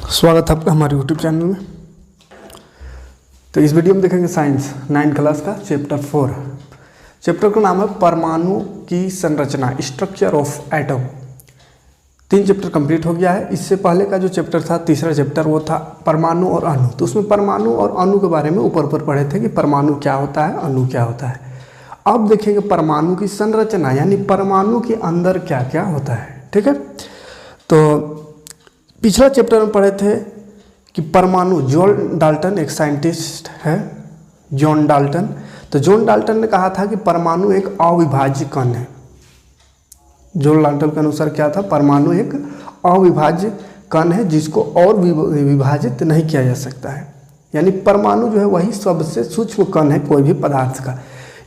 स्वागत है आपका हमारे YouTube चैनल में। तो इस वीडियो में देखेंगे साइंस 9 क्लास का चैप्टर 4। चैप्टर का नाम है परमाणु की संरचना, structure of atom. 3 chapter complete हो गया है। इससे पहले का जो चैप्टर था, तीसरा चैप्टर, वो था परमाणु और अणु। तो उसमें परमाणु और अणु के बारे में ऊपर पढ़े थे कि परमाणु क्या होता है, अणु क्या होता है। अब देखेंगे परमाणु की संरचना, यानी परमाणु के अंदर क्या क्या होता है। ठीक है, तो पिछला चैप्टर में पढ़े थे कि परमाणु, जॉन डाल्टन एक साइंटिस्ट है, जॉन डाल्टन। तो जॉन डाल्टन ने कहा था कि परमाणु एक अविभाज्य कण है। जॉन डाल्टन के अनुसार क्या था, परमाणु एक अविभाज्य कण है जिसको और विभाजित नहीं किया जा सकता है। यानी परमाणु जो है वही सबसे सूक्ष्म कण है कोई भी पदार्थ का,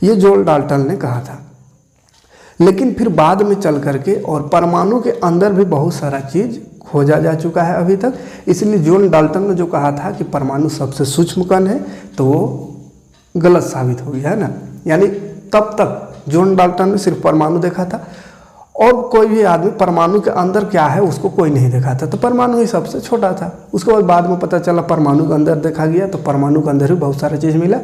ये जॉन डाल्टन ने कहा था। लेकिन फिर बाद में चल करके और परमाणु के अंदर भी बहुत सारा चीज़ खोजा जा चुका है अभी तक। इसलिए जॉन डाल्टन ने जो कहा था कि परमाणु सबसे सूक्ष्म कण है, तो वो गलत साबित हो गया है ना। यानी तब तक जॉन डाल्टन ने सिर्फ परमाणु देखा था और कोई भी आदमी परमाणु के अंदर क्या है उसको कोई नहीं देखा था। तो परमाणु ही सबसे छोटा था। उसके बाद में पता चला परमाणु के अंदर देखा गया, तो परमाणु के अंदर भी बहुत सारा चीज़ मिला।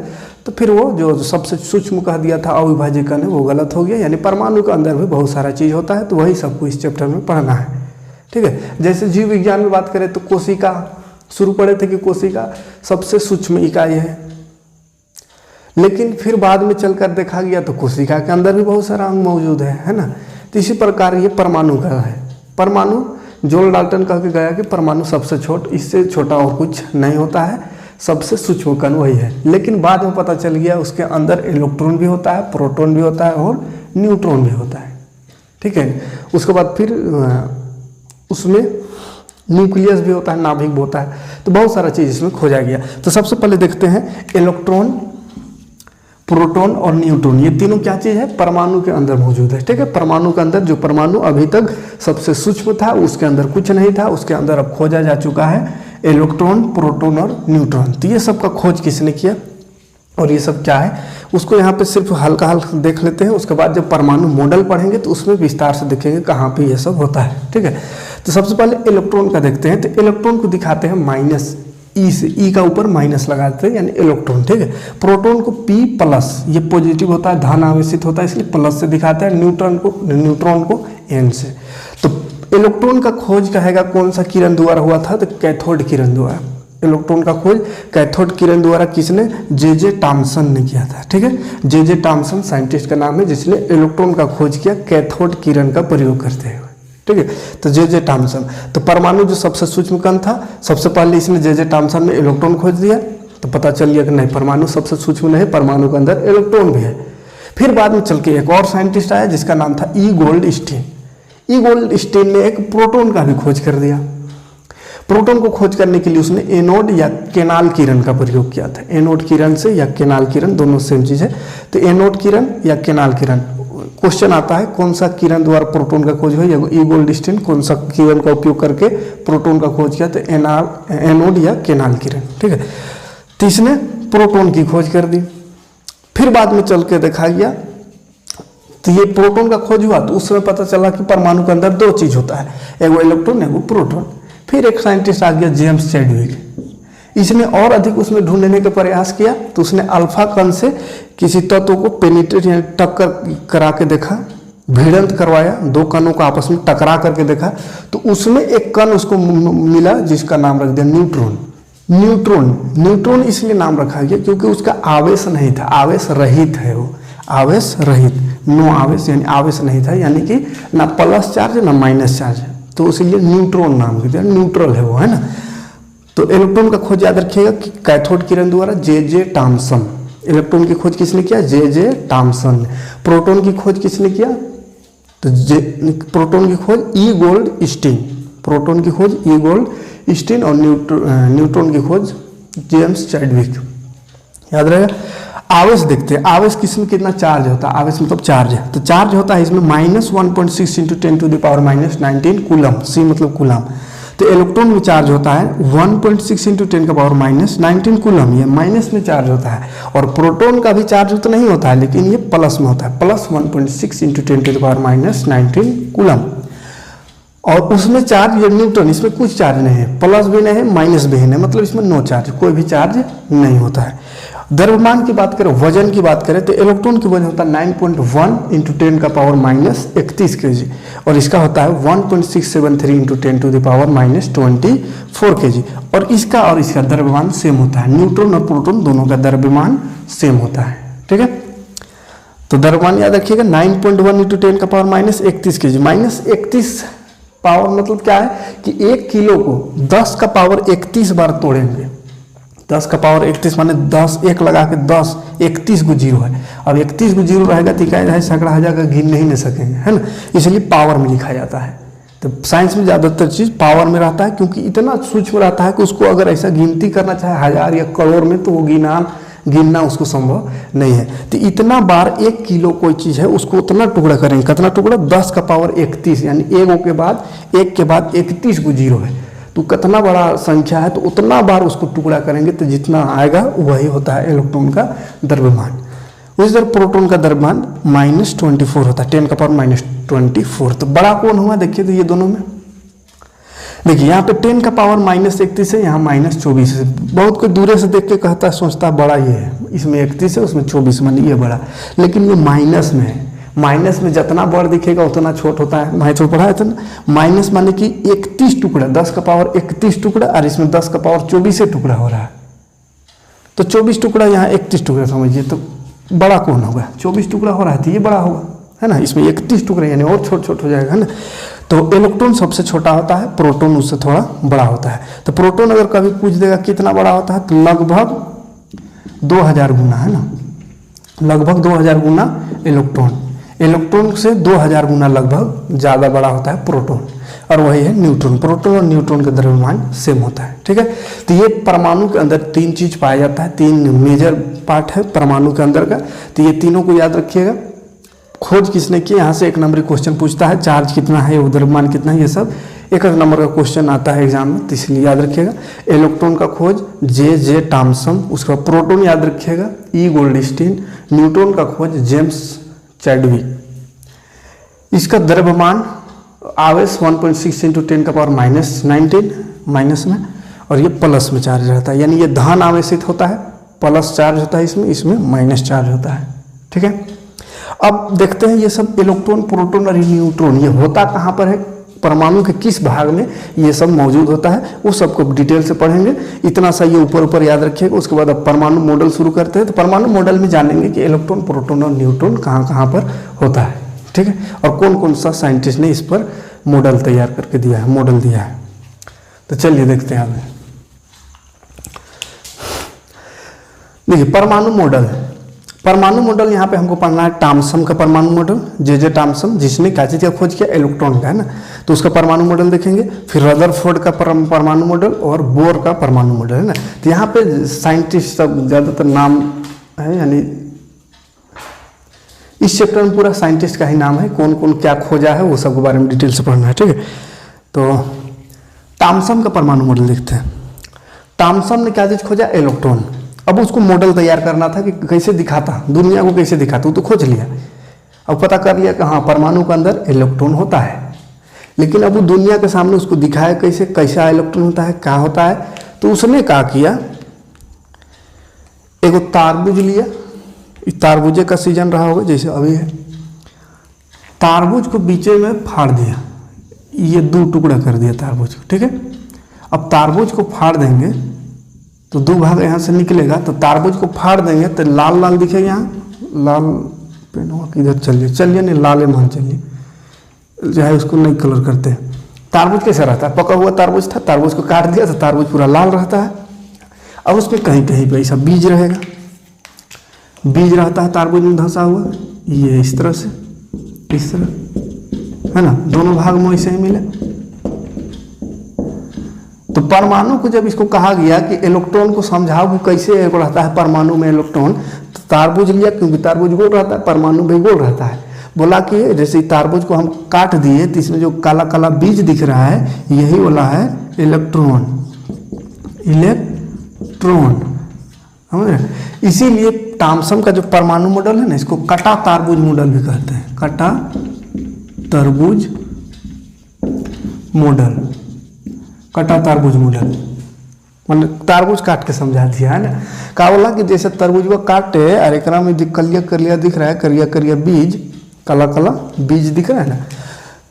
तो फिर वो जो सबसे सूक्ष्म कह दिया था अविभाज्य कण है, वो गलत हो गया। यानी परमाणु के अंदर भी बहुत सारा चीज़ होता है। तो वही सबको इस चैप्टर में पढ़ना है। ठीक है, जैसे जीव विज्ञान में बात करें तो कोशिका, शुरू पढ़े थे कि कोशिका सबसे सूक्ष्म इकाई है। लेकिन फिर बाद में चलकर देखा गया तो कोशिका के अंदर भी बहुत सारा अंग मौजूद है ना। तो इसी प्रकार ये परमाणु का है। परमाणु जॉन डाल्टन कह के गया कि परमाणु सबसे इससे छोटा और कुछ नहीं होता है, सबसे सूक्ष्म कण वही है। लेकिन बाद में पता चल गया उसके अंदर इलेक्ट्रॉन भी होता है, प्रोटॉन भी होता है और न्यूट्रॉन भी होता है। ठीक है, उसके बाद फिर उसमें न्यूक्लियस भी होता है, नाभिक भी होता है। तो बहुत सारा चीज़ इसमें खोजा गया। तो सबसे पहले देखते हैं इलेक्ट्रॉन, प्रोटॉन और न्यूट्रॉन, ये तीनों क्या चीज़ है, परमाणु के अंदर मौजूद है। ठीक है, परमाणु के अंदर जो परमाणु अभी तक सबसे सूक्ष्म था उसके अंदर कुछ नहीं था, उसके अंदर अब खोजा जा चुका है इलेक्ट्रॉन, प्रोटॉन और न्यूट्रॉन। तो ये सब का खोज किसने किया और ये सब क्या है उसको यहाँ पे सिर्फ हल्का देख लेते हैं। उसके बाद जब परमाणु मॉडल पढ़ेंगे तो उसमें विस्तार से देखेंगे कहाँ पे ये सब होता है। ठीक है, तो सबसे पहले इलेक्ट्रॉन का देखते हैं। तो इलेक्ट्रॉन को दिखाते हैं माइनस ई से, ई का ऊपर माइनस लगाते हैं यानी इलेक्ट्रॉन। ठीक है, प्रोटॉन को पी प्लस, ये पॉजिटिव होता है, धन आवेशित होता है, इसलिए प्लस से दिखाते हैं। न्यूट्रॉन को एन से। तो इलेक्ट्रॉन का खोज कहेगा कौन सा किरण द्वारा हुआ था, तो कैथोड किरण द्वारा। इलेक्ट्रॉन का खोज कैथोड किरण द्वारा किसने, जे टॉमसन ने किया था। ठीक है, जे टॉमसन साइंटिस्ट का नाम है जिसने इलेक्ट्रॉन का खोज किया कैथोड किरण का प्रयोग करते हुए। ठीक है, तो जे टॉमसन। तो परमाणु जो सबसे सूक्ष्म कण था, सबसे पहले इसने जे टॉमसन ने इलेक्ट्रॉन खोज दिया। तो पता चल गया कि नहीं, परमाणु सबसे सूक्ष्म नहीं, परमाणु के अंदर इलेक्ट्रॉन भी है। फिर बाद में चल के एक और साइंटिस्ट आया जिसका नाम था ई गोल्डस्टीन। ई गोल्डस्टीन ने एक प्रोटॉन का भी खोज कर दिया। प्रोटॉन को खोज करने के लिए उसने एनोड या केनाल किरण का प्रयोग किया था। एनोड किरण से या केनाल किरण दोनों सेम चीज है। तो एनोड किरण या केनाल किरण, क्वेश्चन आता है कौन सा किरण द्वारा प्रोटॉन का खोज हुआ। ई गोल्डस्टीन कौन सा किरण का उपयोग करके प्रोटॉन का खोज किया, तो एनोड या केनाल किरण। ठीक है, तो इसने प्रोटॉन की खोज कर दी। फिर बाद में चल के देखा गया तो ये प्रोटॉन का खोज हुआ, तो उस समय पता चला कि परमाणु के अंदर 2 चीज होता है, एगो इलेक्ट्रॉन एगो प्रोटॉन। फिर एक साइंटिस्ट आ गया जेम्स चैडविक। इसने और अधिक उसमें ढूंढने का प्रयास किया। तो उसने अल्फा कण से किसी तत्व को पेनिट्रेट यानी टक्कर करा के देखा, भिड़ंत करवाया, 2 कणों को आपस में टकरा करके देखा। तो उसमें एक कण उसको मिला जिसका नाम रख दिया न्यूट्रॉन। न्यूट्रॉन इसलिए नाम रखा गया क्योंकि उसका आवेश नहीं था, आवेश रहित है वो, आवेश रहित, नो आवेश यानी आवेश नहीं था, यानी कि ना प्लस चार्ज ना माइनस चार्ज है। तो इसलिए न्यूट्रॉन नाम दिया, न्यूट्रल है वो, है ना। तो इलेक्ट्रॉन का खोज याद रखिएगा कि कैथोड किरण द्वारा जे टॉमसन। इलेक्ट्रॉन की खोज किसने किया, जे टॉमसन ने। प्रोटॉन की खोज किसने किया, तो प्रोटॉन की खोज ई गोल्डस्टीन। प्रोटॉन की खोज ई गोल्डस्टीन और न्यूट्रॉन की खोज जेम्स चैडविक। याद रहेगा। आवेश देखते हैं, आवेश किसमें कितना चार्ज होता है, आवेश मतलब चार्ज है। तो चार्ज होता है इसमें -1.6 × 10⁻⁻⁹ कूलम, सी मतलब कूलम। तो इलेक्ट्रॉन में चार्ज होता है 1.6 × 10⁻⁹ कूलम, ये माइनस में चार्ज होता है। और प्रोटॉन का भी चार्ज तो नहीं होता है, लेकिन ये प्लस में होता है, +1.6 × 10⁻⁻⁹ कूलम। और उसमें चार्ज ये न्यूट्रॉन, इसमें कुछ चार्ज नहीं है, प्लस भी नहीं है माइनस भी नहीं, मतलब इसमें नो चार्ज, कोई भी चार्ज नहीं होता है। द्रव्यमान की बात करें, वजन की बात करें तो इलेक्ट्रॉन की वजन होता है 9.1 इंटू 10 का पावर माइनस 31 kg, और इसका होता है 1.673 into 10 to the power minus 24 kg। और इसका द्रव्यमान सेम होता है, न्यूट्रॉन और प्रोटॉन दोनों का द्रव्यमान सेम होता है। ठीक है, तो द्रव्यमान याद रखिएगा 9.1 इंटू 10 का power minus 31 kg। Minus 31 power मतलब क्या है कि 1 किलो को 10 का पावर 31 बार तोड़ेंगे। 10 का पावर 31 माने 10 एक लगा के 10, 31 को जीरो है। अब 31 को जीरो रहेगा तो इकाई दहाई सैकड़ा हजार का गिन नहीं ले सकेंगे, है ना, इसलिए पावर में लिखा जाता है। तो साइंस में ज़्यादातर चीज़ पावर में रहता है, क्योंकि इतना सूक्ष्म रहता है कि उसको अगर ऐसा गिनती करना चाहे हजार या करोड़ में तो वो गिनना उसको संभव नहीं है। तो इतना बार 1 किलो कोई चीज़ है उसको उतना टुकड़ा करेंगे, कितना टुकड़ा, 10 का पावर 31, यानी एक के बाद 31 को जीरो है, तो कितना बड़ा संख्या है तो उतना बार उसको टुकड़ा करेंगे, तो जितना आएगा वही होता है इलेक्ट्रॉन का द्रव्यमान। उसी तरह प्रोटॉन का द्रव्यमान -24 होता है, 10 का पावर -24। तो बड़ा कौन हुआ देखिए, तो ये दोनों में देखिए यहाँ पे 10 का पावर -31 है, यहाँ -24 है। बहुत कोई दूरे से देख के कहता है, सोचता है बड़ा ये है, इसमें 31 है उसमें 24 मानी ये बड़ा, लेकिन ये माइनस में है। माइनस में जितना बड़ दिखेगा उतना छोट होता है। मैथ में पढ़ा था ना, माइनस माने कि 31 टुकड़ा, 10 का पावर 31 टुकड़ा, और इसमें 10 का पावर 24 टुकड़ा हो रहा है, तो 24 टुकड़ा यहाँ 31 टुकड़ा समझिए, तो बड़ा कौन होगा, 24 टुकड़ा हो रहा है तो ये बड़ा होगा, है ना, इसमें 31 टुकड़े यानी और छोट हो जाएगा, है ना। तो इलेक्ट्रॉन सबसे छोटा होता है, प्रोटॉन उससे थोड़ा बड़ा होता है। तो प्रोटॉन अगर कभी पूछ देगा कितना बड़ा होता है, तो लगभग 2000 गुना, है ना, लगभग 2000 गुना इलेक्ट्रॉन से 2000 गुना लगभग ज़्यादा बड़ा होता है प्रोटॉन, और वही है न्यूट्रॉन। प्रोटॉन और न्यूट्रॉन का द्रव्यमान सेम होता है। ठीक है, तो ये परमाणु के अंदर 3 चीज़ पाया जाता है, 3 मेजर पार्ट है परमाणु के अंदर का, तो ये तीनों को याद रखिएगा। खोज किसने की, यहाँ से 1 नंबर क्वेश्चन पूछता है, चार्ज कितना है, द्रव्यमान कितना है, ये सब 1 नंबर का क्वेश्चन आता है एग्जाम में, तो इसलिए याद रखिएगा। इलेक्ट्रॉन का खोज जे टॉमसन, उसका प्रोटॉन याद रखिएगा ई गोल्डस्टीन, न्यूट्रॉन का खोज जेम्स चैडविक। इसका द्रव्यमान आवेश 1.6 इंटू 10 का पावर -19 माइनस में, और ये प्लस में चार्ज रहता है, यानी ये धन आवेशित होता है, प्लस चार्ज होता है, इसमें माइनस चार्ज होता है। ठीक है, अब देखते हैं ये सब इलेक्ट्रॉन, प्रोटॉन और न्यूट्रॉन ये होता कहाँ पर है, परमाणु के किस भाग में ये सब मौजूद होता है, वो सबको डिटेल से पढ़ेंगे। इतना सा ये ऊपर याद रखिएगा। उसके बाद अब परमाणु मॉडल शुरू करते हैं। तो परमाणु मॉडल में जानेंगे कि इलेक्ट्रॉन, प्रोटॉन और न्यूट्रॉन कहाँ पर होता है। ठीक है, और कौन कौन सा साइंटिस्ट ने इस पर मॉडल तैयार करके दिया है, मॉडल दिया है। तो चलिए देखते हैं आगे। देखिए परमाणु मॉडल यहाँ पे हमको पढ़ना है टॉमसन का परमाणु मॉडल, जे टॉमसन, जिसने क्या चीज़ का खोज किया, इलेक्ट्रॉन का, है ना, तो उसका परमाणु मॉडल देखेंगे। फिर रदरफोर्ड का परमाणु मॉडल और बोर का परमाणु मॉडल, है ना। तो यहाँ पे साइंटिस्ट सब ज़्यादातर नाम है, यानी इस चैप्टर में पूरा साइंटिस्ट का ही नाम है, कौन कौन क्या खोजा है वो सब के बारे में डिटेल से पढ़ना है। ठीक है, तो टॉमसन का परमाणु मॉडल देखते हैं। टॉमसन ने क्या चीज़ खोजा, इलेक्ट्रॉन। अब उसको मॉडल तैयार करना था कि कैसे दिखाता, दुनिया को कैसे दिखाता, वो तो खोज लिया। अब पता कर लिया कि हाँ परमाणु के अंदर इलेक्ट्रॉन होता है, लेकिन अब वो दुनिया के सामने उसको दिखाया कैसा इलेक्ट्रॉन होता है, क्या होता है। तो उसने क्या किया, एगो तारबूज लिया, तारबूजे का सीजन रहा होगा जैसे अभी है, तारबूज को बीचे में फाड़ दिया, ये 2 टुकड़ा कर दिया तारबूज को। ठीक है, अब तारबूज को फाड़ देंगे तो 2 भाग यहाँ से निकलेगा, तो तारबूज को फाड़ देंगे तो लाल लाल दिखेगा, यहाँ लाल पेन हुआ किधर, चलिए नहीं लाल मान चलिए, जो है उसको नहीं कलर करते हैं। तारबूज कैसा रहता है, पका हुआ तारबूज था, तारबूज को काट दिया तो तारबूज पूरा लाल रहता है। अब उसमें कहीं कहीं पे ऐसा बीज रहेगा, बीज रहता है तारबूज में धंसा हुआ, ये इस तरह से, इस तरह, है ना, दोनों भाग में ऐसे ही मिले। तो परमाणु को जब इसको कहा गया कि इलेक्ट्रॉन को समझाओ कि कैसे रहता है परमाणु में इलेक्ट्रॉन, तो तारबूज लिया, क्योंकि तारबूज गोल रहता है, परमाणु भी गोल रहता है। बोला कि जैसे तारबूज को हम काट दिए तो इसमें जो काला काला बीज दिख रहा है यही वाला है इलेक्ट्रॉन, समझ रहे। इसीलिए टॉमसन का जो परमाणु मॉडल है ना, इसको कटा तारबूज मॉडल भी कहते हैं, कटा तरबूज मॉडल, कटा तरबूज मॉडल, मतलब तरबूज काट के समझा दिया है ना। का बोला कि जैसे तरबूज को काटे और एक में कलिया कलिया दिख रहा है, करिया करिया बीज, काला काला बीज दिख रहा है ना,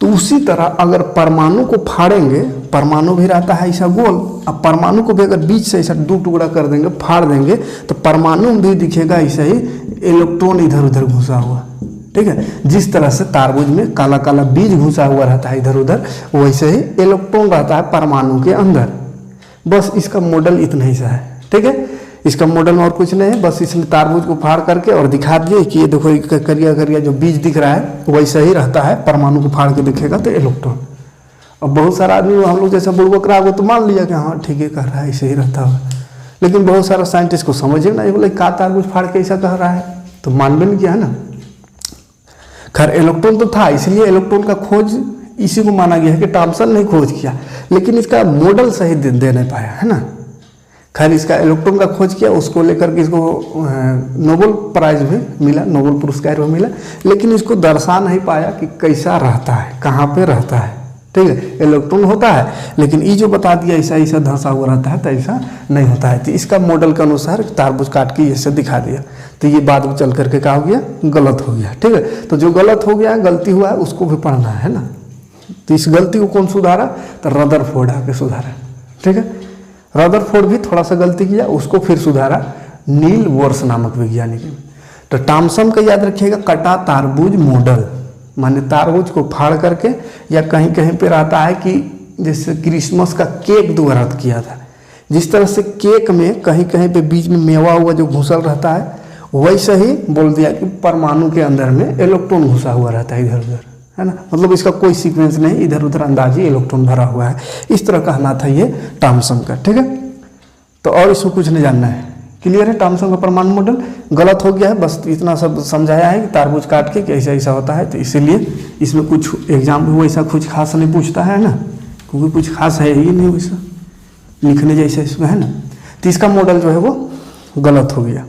तो उसी तरह अगर परमाणु को फाड़ेंगे, परमाणु भी रहता है ऐसा गोल, अब परमाणु को भी अगर बीच से ऐसा दो टुकड़ा कर देंगे, फाड़ देंगे, तो परमाणु भी दिखेगा ऐसा ही इलेक्ट्रॉन इधर उधर घुसा हुआ, ठीक है। जिस तरह से तरबूज में काला काला बीज घुसा हुआ रहता है इधर उधर, वैसे ही इलेक्ट्रॉन रहता है परमाणु के अंदर। बस इसका मॉडल इतना ही सा है, ठीक है। इसका मॉडल में और कुछ नहीं है, बस इसलिए तरबूज को फाड़ करके और दिखा दिए कि ये देखो करिया करिया जो बीज दिख रहा है वैसा ही रहता है, परमाणु को फाड़ के दिखेगा तो इलेक्ट्रॉन। अब बहुत सारा आदमी हम लोग जैसा बुड़बक रहा हो तो मान लिया कि हाँ ठीक है कह रहा है, ऐसे ही रहता है, लेकिन बहुत सारा साइंटिस्ट को समझे ना, ये बोले का तरबूज फाड़ के ऐसा कह रहा है, तो मान भी नहीं किया है ना। खैर इलेक्ट्रॉन तो था, इसलिए इलेक्ट्रॉन का खोज इसी को माना गया है कि थॉमसन ने खोज किया, लेकिन इसका मॉडल सही दे नहीं पाया है ना। खैर इसका इलेक्ट्रॉन का खोज किया, उसको लेकर के इसको नोबेल प्राइज भी मिला, नोबेल पुरस्कार भी मिला, लेकिन इसको दर्शा नहीं पाया कि कैसा रहता है, कहाँ पे रहता है, ठीक है। इलेक्ट्रॉन होता है, लेकिन ये जो बता दिया ऐसा ऐसा धंसा हुआ रहता है, तो ऐसा नहीं होता है। तो इसका मॉडल के अनुसार तरबूज काट के ऐसे दिखा दिया, तो ये बाद में चल करके क्या हो गया, गलत हो गया, ठीक है। तो जो गलत हो गया, गलती हुआ है, उसको भी पढ़ना है ना। तो इस गलती को कौन सुधारा, तो रदरफोर्ड आके सुधारा, ठीक है। रदरफोर्ड भी थोड़ा सा गलती किया, उसको फिर सुधारा नील बोर्स नामक वैज्ञानिक ने। तो थॉमसन का याद रखिएगा, कटा तरबूज मॉडल, माने तरबूज को फाड़ करके, या कहीं कहीं पे रहता है कि जैसे क्रिसमस का केक दोबारा किया था, जिस तरह से केक में कहीं कहीं पे बीच में मेवा हुआ जो घुसल रहता है, वैसे ही बोल दिया कि परमाणु के अंदर में इलेक्ट्रॉन घुसा हुआ रहता है इधर उधर, है ना। मतलब इसका कोई सीक्वेंस नहीं, इधर उधर अंदाजी इलेक्ट्रॉन भरा हुआ है, इस तरह कहना था ये थॉमसन का, ठीक है। तो और इसमें कुछ नहीं जानना है, क्लियर है। थॉमसन का परमाणु मॉडल गलत हो गया है, बस इतना सब समझाया है कि तरबूज काट के ऐसा ऐसा होता है, तो इसीलिए इसमें कुछ एग्जाम में वैसा कुछ खास नहीं पूछता है ना, क्योंकि कुछ खास है ही नहीं वैसा लिखने जैसा इसमें, है ना। तो इसका मॉडल जो है वो गलत हो गया।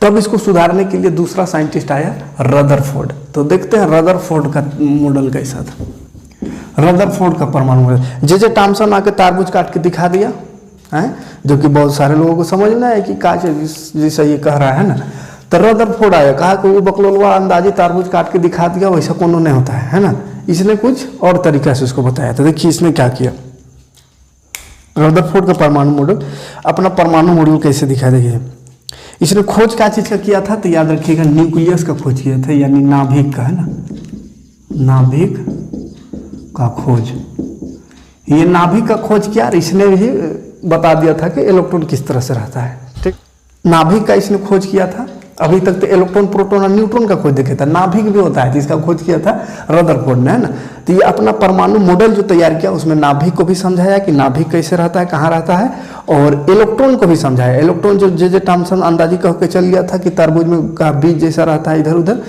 तब इसको सुधारने के लिए दूसरा साइंटिस्ट आया, रदरफोर्ड। तो देखते हैं रदरफोर्ड का मॉडल कैसा था। रदरफोर्ड का परमाणु मॉडल, जे थॉमसन आके तरबूज काट के दिखा दिया है, जो कि बहुत सारे लोगों को समझना है कि काच जैसा ये कह रहा है ना। तो रदरफोर्ड आया, कहा कि वो बकलोलवा अंदाजी तरबूज काट के दिखा दिया, वैसा कोनो नहीं होता है ना। इसने कुछ और तरीका से उसको बताया। तो देखिए इसने क्या किया, रदरफोर्ड का परमाणु मॉडल, अपना परमाणु मॉडल कैसे दिखा, देखिए इसने खोज क्या चीज का किया था, तो याद रखिएगा न्यूक्लियस का खोज किया था, यानी नाभिक का, है ना, नाभिक का खोज। ये नाभिक का खोज किया और इसने भी बता दिया था कि इलेक्ट्रॉन किस तरह से रहता है, ठीक। नाभिक का इसने खोज किया था। अभी तक तो इलेक्ट्रॉन प्रोटॉन और न्यूट्रॉन का खोज देखे था, नाभिक भी होता है, तो इसका खोज किया था रदरफोर्ड ने, है ना। तो ये अपना परमाणु मॉडल जो तैयार किया, उसमें नाभिक को भी समझाया कि नाभिक कैसे रहता है, कहाँ रहता है, और इलेक्ट्रॉन को भी समझाया। इलेक्ट्रॉन जो जे थॉमसन अंदाजी कह के चल गया था कि तरबूज में का बीज जैसा रहता है इधर उधर,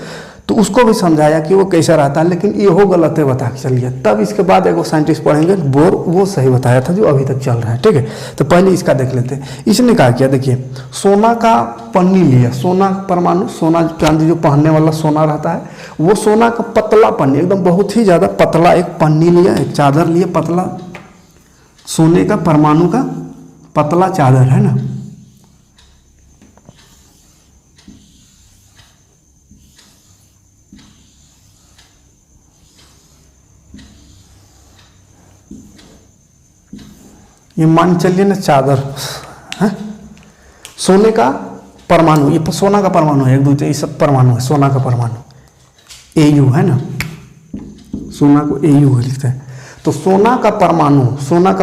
तो उसको भी समझाया कि वो कैसा रहता है, लेकिन ये हो गलत है बता के चल गया। तब इसके बाद एक साइंटिस्ट पढ़ेंगे बोर, वो सही बताया था जो अभी तक चल रहा है, ठीक है। तो पहले इसका देख लेते हैं। इसने क्या किया, देखिए सोना का पन्नी लिया, सोना परमाणु, सोना चांदी जो पहनने वाला सोना रहता है, वो सोना का पतला पन्नी, एकदम बहुत ही ज़्यादा पतला एक पन्नी लिया, एक चादर लिया पतला, सोने का परमाणु का पतला चादर, है ना। ये मान चलिए ना चादर है, सोने का परमाणु, ये सोना का परमाणु है, एक दूसरे ये सब परमाणु है, सोना का परमाणु Au है ना, सोना को Au लिखते हैं। तो सोना का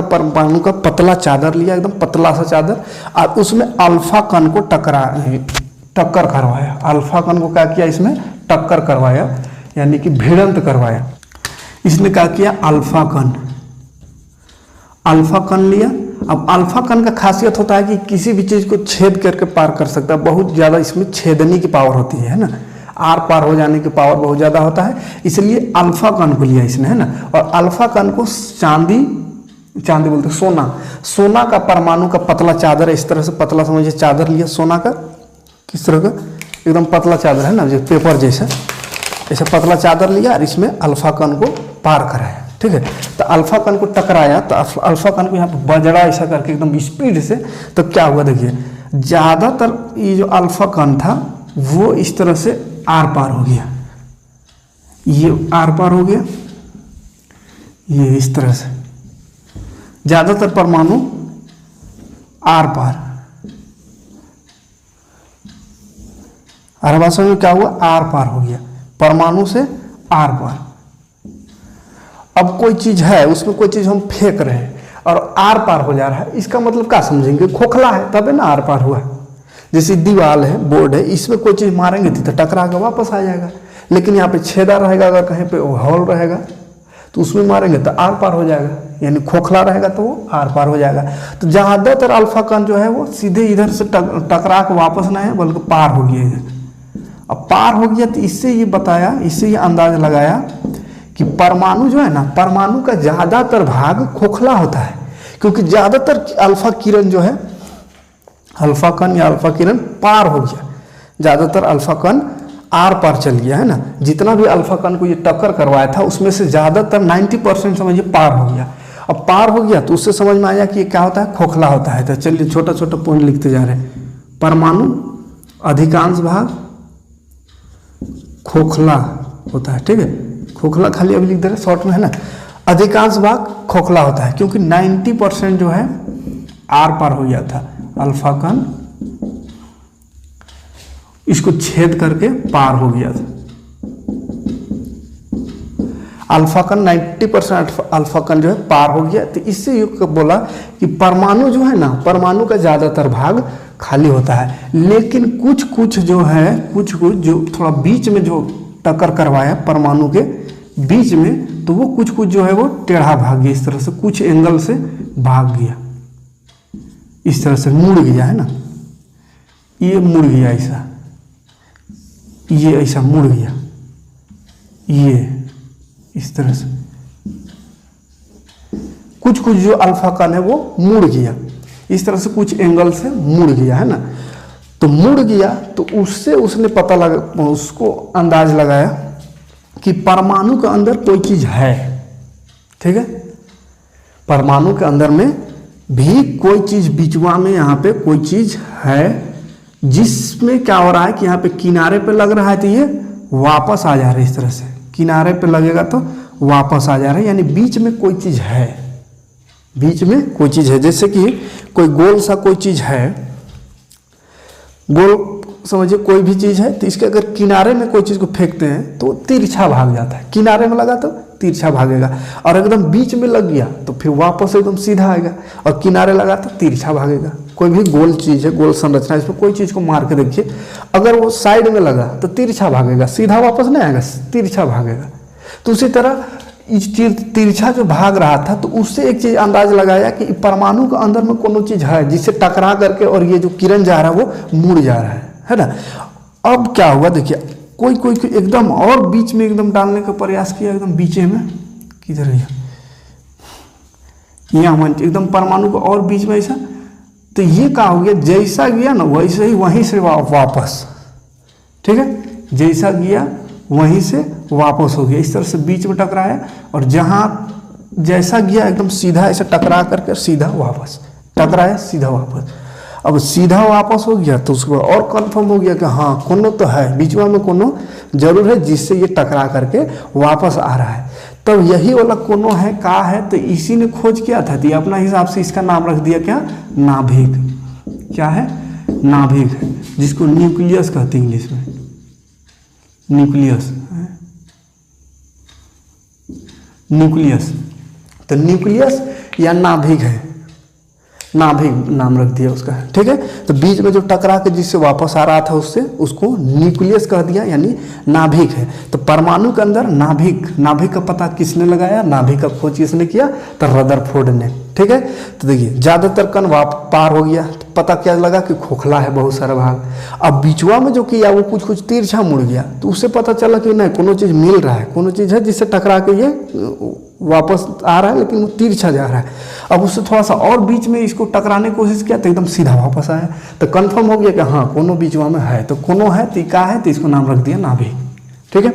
परमाणु का पतला चादर लिया, एकदम पतला सा चादर, और उसमें अल्फा कण को टक्कर करवाया। अल्फा कण को क्या किया, इसमें टक्कर करवाया, यानी कि भिड़ंत करवाया। इसने क्या किया, अल्फा कण लिया। अब अल्फा कण का खासियत होता है कि किसी भी चीज को छेद करके पार कर सकता है, बहुत ज्यादा इसमें छेदने की पावर होती है ना, आर पार हो जाने की पावर बहुत ज्यादा होता है, इसलिए अल्फा कण को लिया इसने, है ना। और अल्फा कण को चांदी बोलते हैं, सोना का परमाणु का पतला चादर है, इस तरह से पतला समझिए चादर लिया सोना का, किस तरह का, एकदम पतला चादर है ना, जो पेपर जैसा, ऐसा पतला चादर लिया और इसमें अल्फा कण को पार कराया, ठीक ठीक है। तो अल्फा कण को टकराया, तो अल्फा कण को यहाँ पर बजड़ा ऐसा करके एकदम स्पीड से, तो क्या हुआ देखिए, ज़्यादातर ये जो अल्फा कण था वो इस तरह से आर पार हो गया, ये आर पार हो गया, ये इस तरह से ज़्यादातर परमाणु आर पार। भाषा में क्या हुआ, आर पार हो गया, परमाणु से आर पार। अब कोई चीज है, उसमें कोई चीज हम फेंक रहे हैं और आर पार हो जा रहा है, इसका मतलब क्या समझेंगे, खोखला है तब है ना आर पार हुआ। जैसे दीवार है, बोर्ड है, इसमें कोई चीज मारेंगे तो टकरा के वापस आ जाएगा, लेकिन यहाँ पे छेदा रहेगा, अगर कहीं पे हॉल रहेगा तो उसमें मारेंगे तो आर पार हो जाएगा, यानी खोखला रहेगा तो वो आर पार हो जाएगा। तो ज़्यादातर अल्फा कण जो है वो सीधे इधर से टकरा के वापस ना है, बल्कि पार हो गया इधर। अब पार हो गया तो इससे ये बताया, इससे ये अंदाज लगाया कि परमाणु जो है ना, परमाणु का ज़्यादातर भाग खोखला होता है, क्योंकि ज़्यादातर अल्फा किरण जो है, अल्फा कण या अल्फा किरण पार हो गया, ज़्यादातर अल्फा कण आर पार चल गया है ना। जितना भी अल्फा कण को ये टक्कर करवाया था उसमें से ज़्यादातर 90% समझिए पार हो गया। अब पार हो गया तो उससे समझ में आया कि ये क्या होता है, खोखला होता है। तो चलिए छोटा छोटा पॉइंट लिखते जा रहे हैं। परमाणु अधिकांश भाग खोखला होता है, ठीक है, खोखला खाली अभी लिख दे रहे शॉर्ट में है ना। अधिकांश भाग खोखला होता है क्योंकि 90% जो है आर पार हो गया था, अल्फा कण इसको छेद करके पार हो गया था। अल्फा कण 90% अल्फा कण जो है पार हो गया। तो इससे युक्त बोला कि परमाणु जो है ना, परमाणु का ज्यादातर भाग खाली होता है, लेकिन कुछ कुछ जो है, कुछ कुछ जो थोड़ा बीच में जो टक्कर करवाया परमाणु के बीच में, तो वो कुछ कुछ जो है वो टेढ़ा भाग गया, इस तरह से कुछ एंगल से भाग गया, इस तरह से मुड़ गया है ना, ये मुड़ गया ऐसा, ये ऐसा मुड़ गया, ये इस तरह से कुछ कुछ जो अल्फा कण है वो मुड़ गया, इस तरह से कुछ एंगल से मुड़ गया है ना। तो मुड़ गया तो उससे उसने पता लगा, उसको अंदाज लगाया कि परमाणु के अंदर कोई चीज है, ठीक है, परमाणु के अंदर में भी कोई चीज बीचवा में यहाँ पे कोई चीज है, जिसमें क्या हो रहा है कि यहाँ पे किनारे पे लग रहा है तो ये वापस आ जा रहा है, इस तरह से किनारे पे लगेगा तो वापस आ जा रहा है, यानी बीच में कोई चीज है, बीच में कोई चीज है। जैसे कि कोई गोल सा कोई चीज है, गोल समझिए कोई भी चीज है, तो इसके अगर किनारे में कोई चीज को फेंकते हैं तो तिरछा भाग जाता है, किनारे में लगा तो तिरछा भागेगा, और एकदम बीच में लग गया तो फिर वापस एकदम सीधा आएगा, और किनारे लगा तो तिरछा भागेगा। कोई भी गोल चीज है, गोल संरचना, इसमें कोई चीज को मार के देखिए, अगर वो साइड में लगा तो तिरछा भागेगा, सीधा वापस नहीं आएगा, तिरछा भागेगा। तो उसी तरह तिरछा जो भाग रहा था, तो उससे एक चीज अंदाज लगाया कि परमाणु के अंदर में कोनो चीज है जिससे टकरा करके और ये जो किरण जा रहा है वो मुड़ जा रहा है ना। अब क्या हुआ देखिए, कोई कोई एकदम और बीच में एकदम डालने का प्रयास किया, एकदम बीचे में, किधर है यहाँ एकदम परमाणु को और बीच में ऐसा, तो ये क्या हो गया, जैसा गया ना वैसे ही वहीं से वापस, ठीक है, जैसा गया वहीं से वापस हो गया, इस तरह से बीच में टकराया, और जहाँ जैसा गया एकदम सीधा ऐसे टकरा करके सीधा वापस टकराया, सीधा वापस। अब सीधा वापस हो गया तो उसको और कंफर्म हो गया कि हाँ कोनो तो है, बीचवा में कोनो जरूर है जिससे ये टकरा करके वापस आ रहा है। तब यही वाला कोनो है, का है, तो इसी ने खोज किया था, तो अपना हिसाब से इसका नाम रख दिया क्या, नाभिक। क्या है, नाभिक, जिसको न्यूक्लियस कहते हैं इंग्लिश में, न्यूक्लियस, न्यूक्लियस। तो न्यूक्लियस या नाभिक है, नाभिक नाम रख दिया उसका, ठीक है। तो बीच में जो टकरा के जिससे वापस आ रहा था उससे, उसको न्यूक्लियस कह दिया, यानी नाभिक है। तो परमाणु के अंदर नाभिक, नाभिक का पता किसने लगाया, नाभिक का खोज किसने किया, तो रदरफोर्ड ने, ठीक है। तो देखिए ज्यादातर कण पार हो गया, तो पता क्या लगा कि खोखला है बहुत सारा भाग। अब बीचवा में जो किया वो कुछ कुछ तिरछा मुड़ गया, तो उससे पता चला कि नहीं कोनो चीज मिल रहा है, कोनो चीज है जिससे टकरा के ये वापस आ रहा है, लेकिन वो तिरछा जा रहा है। अब उससे थोड़ा सा और बीच में इसको टकराने की कोशिश किया तो एकदम सीधा वापस आया, तो कंफर्म हो गया कि हाँ कोनो बीचवा में है, तो कोनो है तो का है, तो इसको नाम रख दिया नाभिक, ठीक है।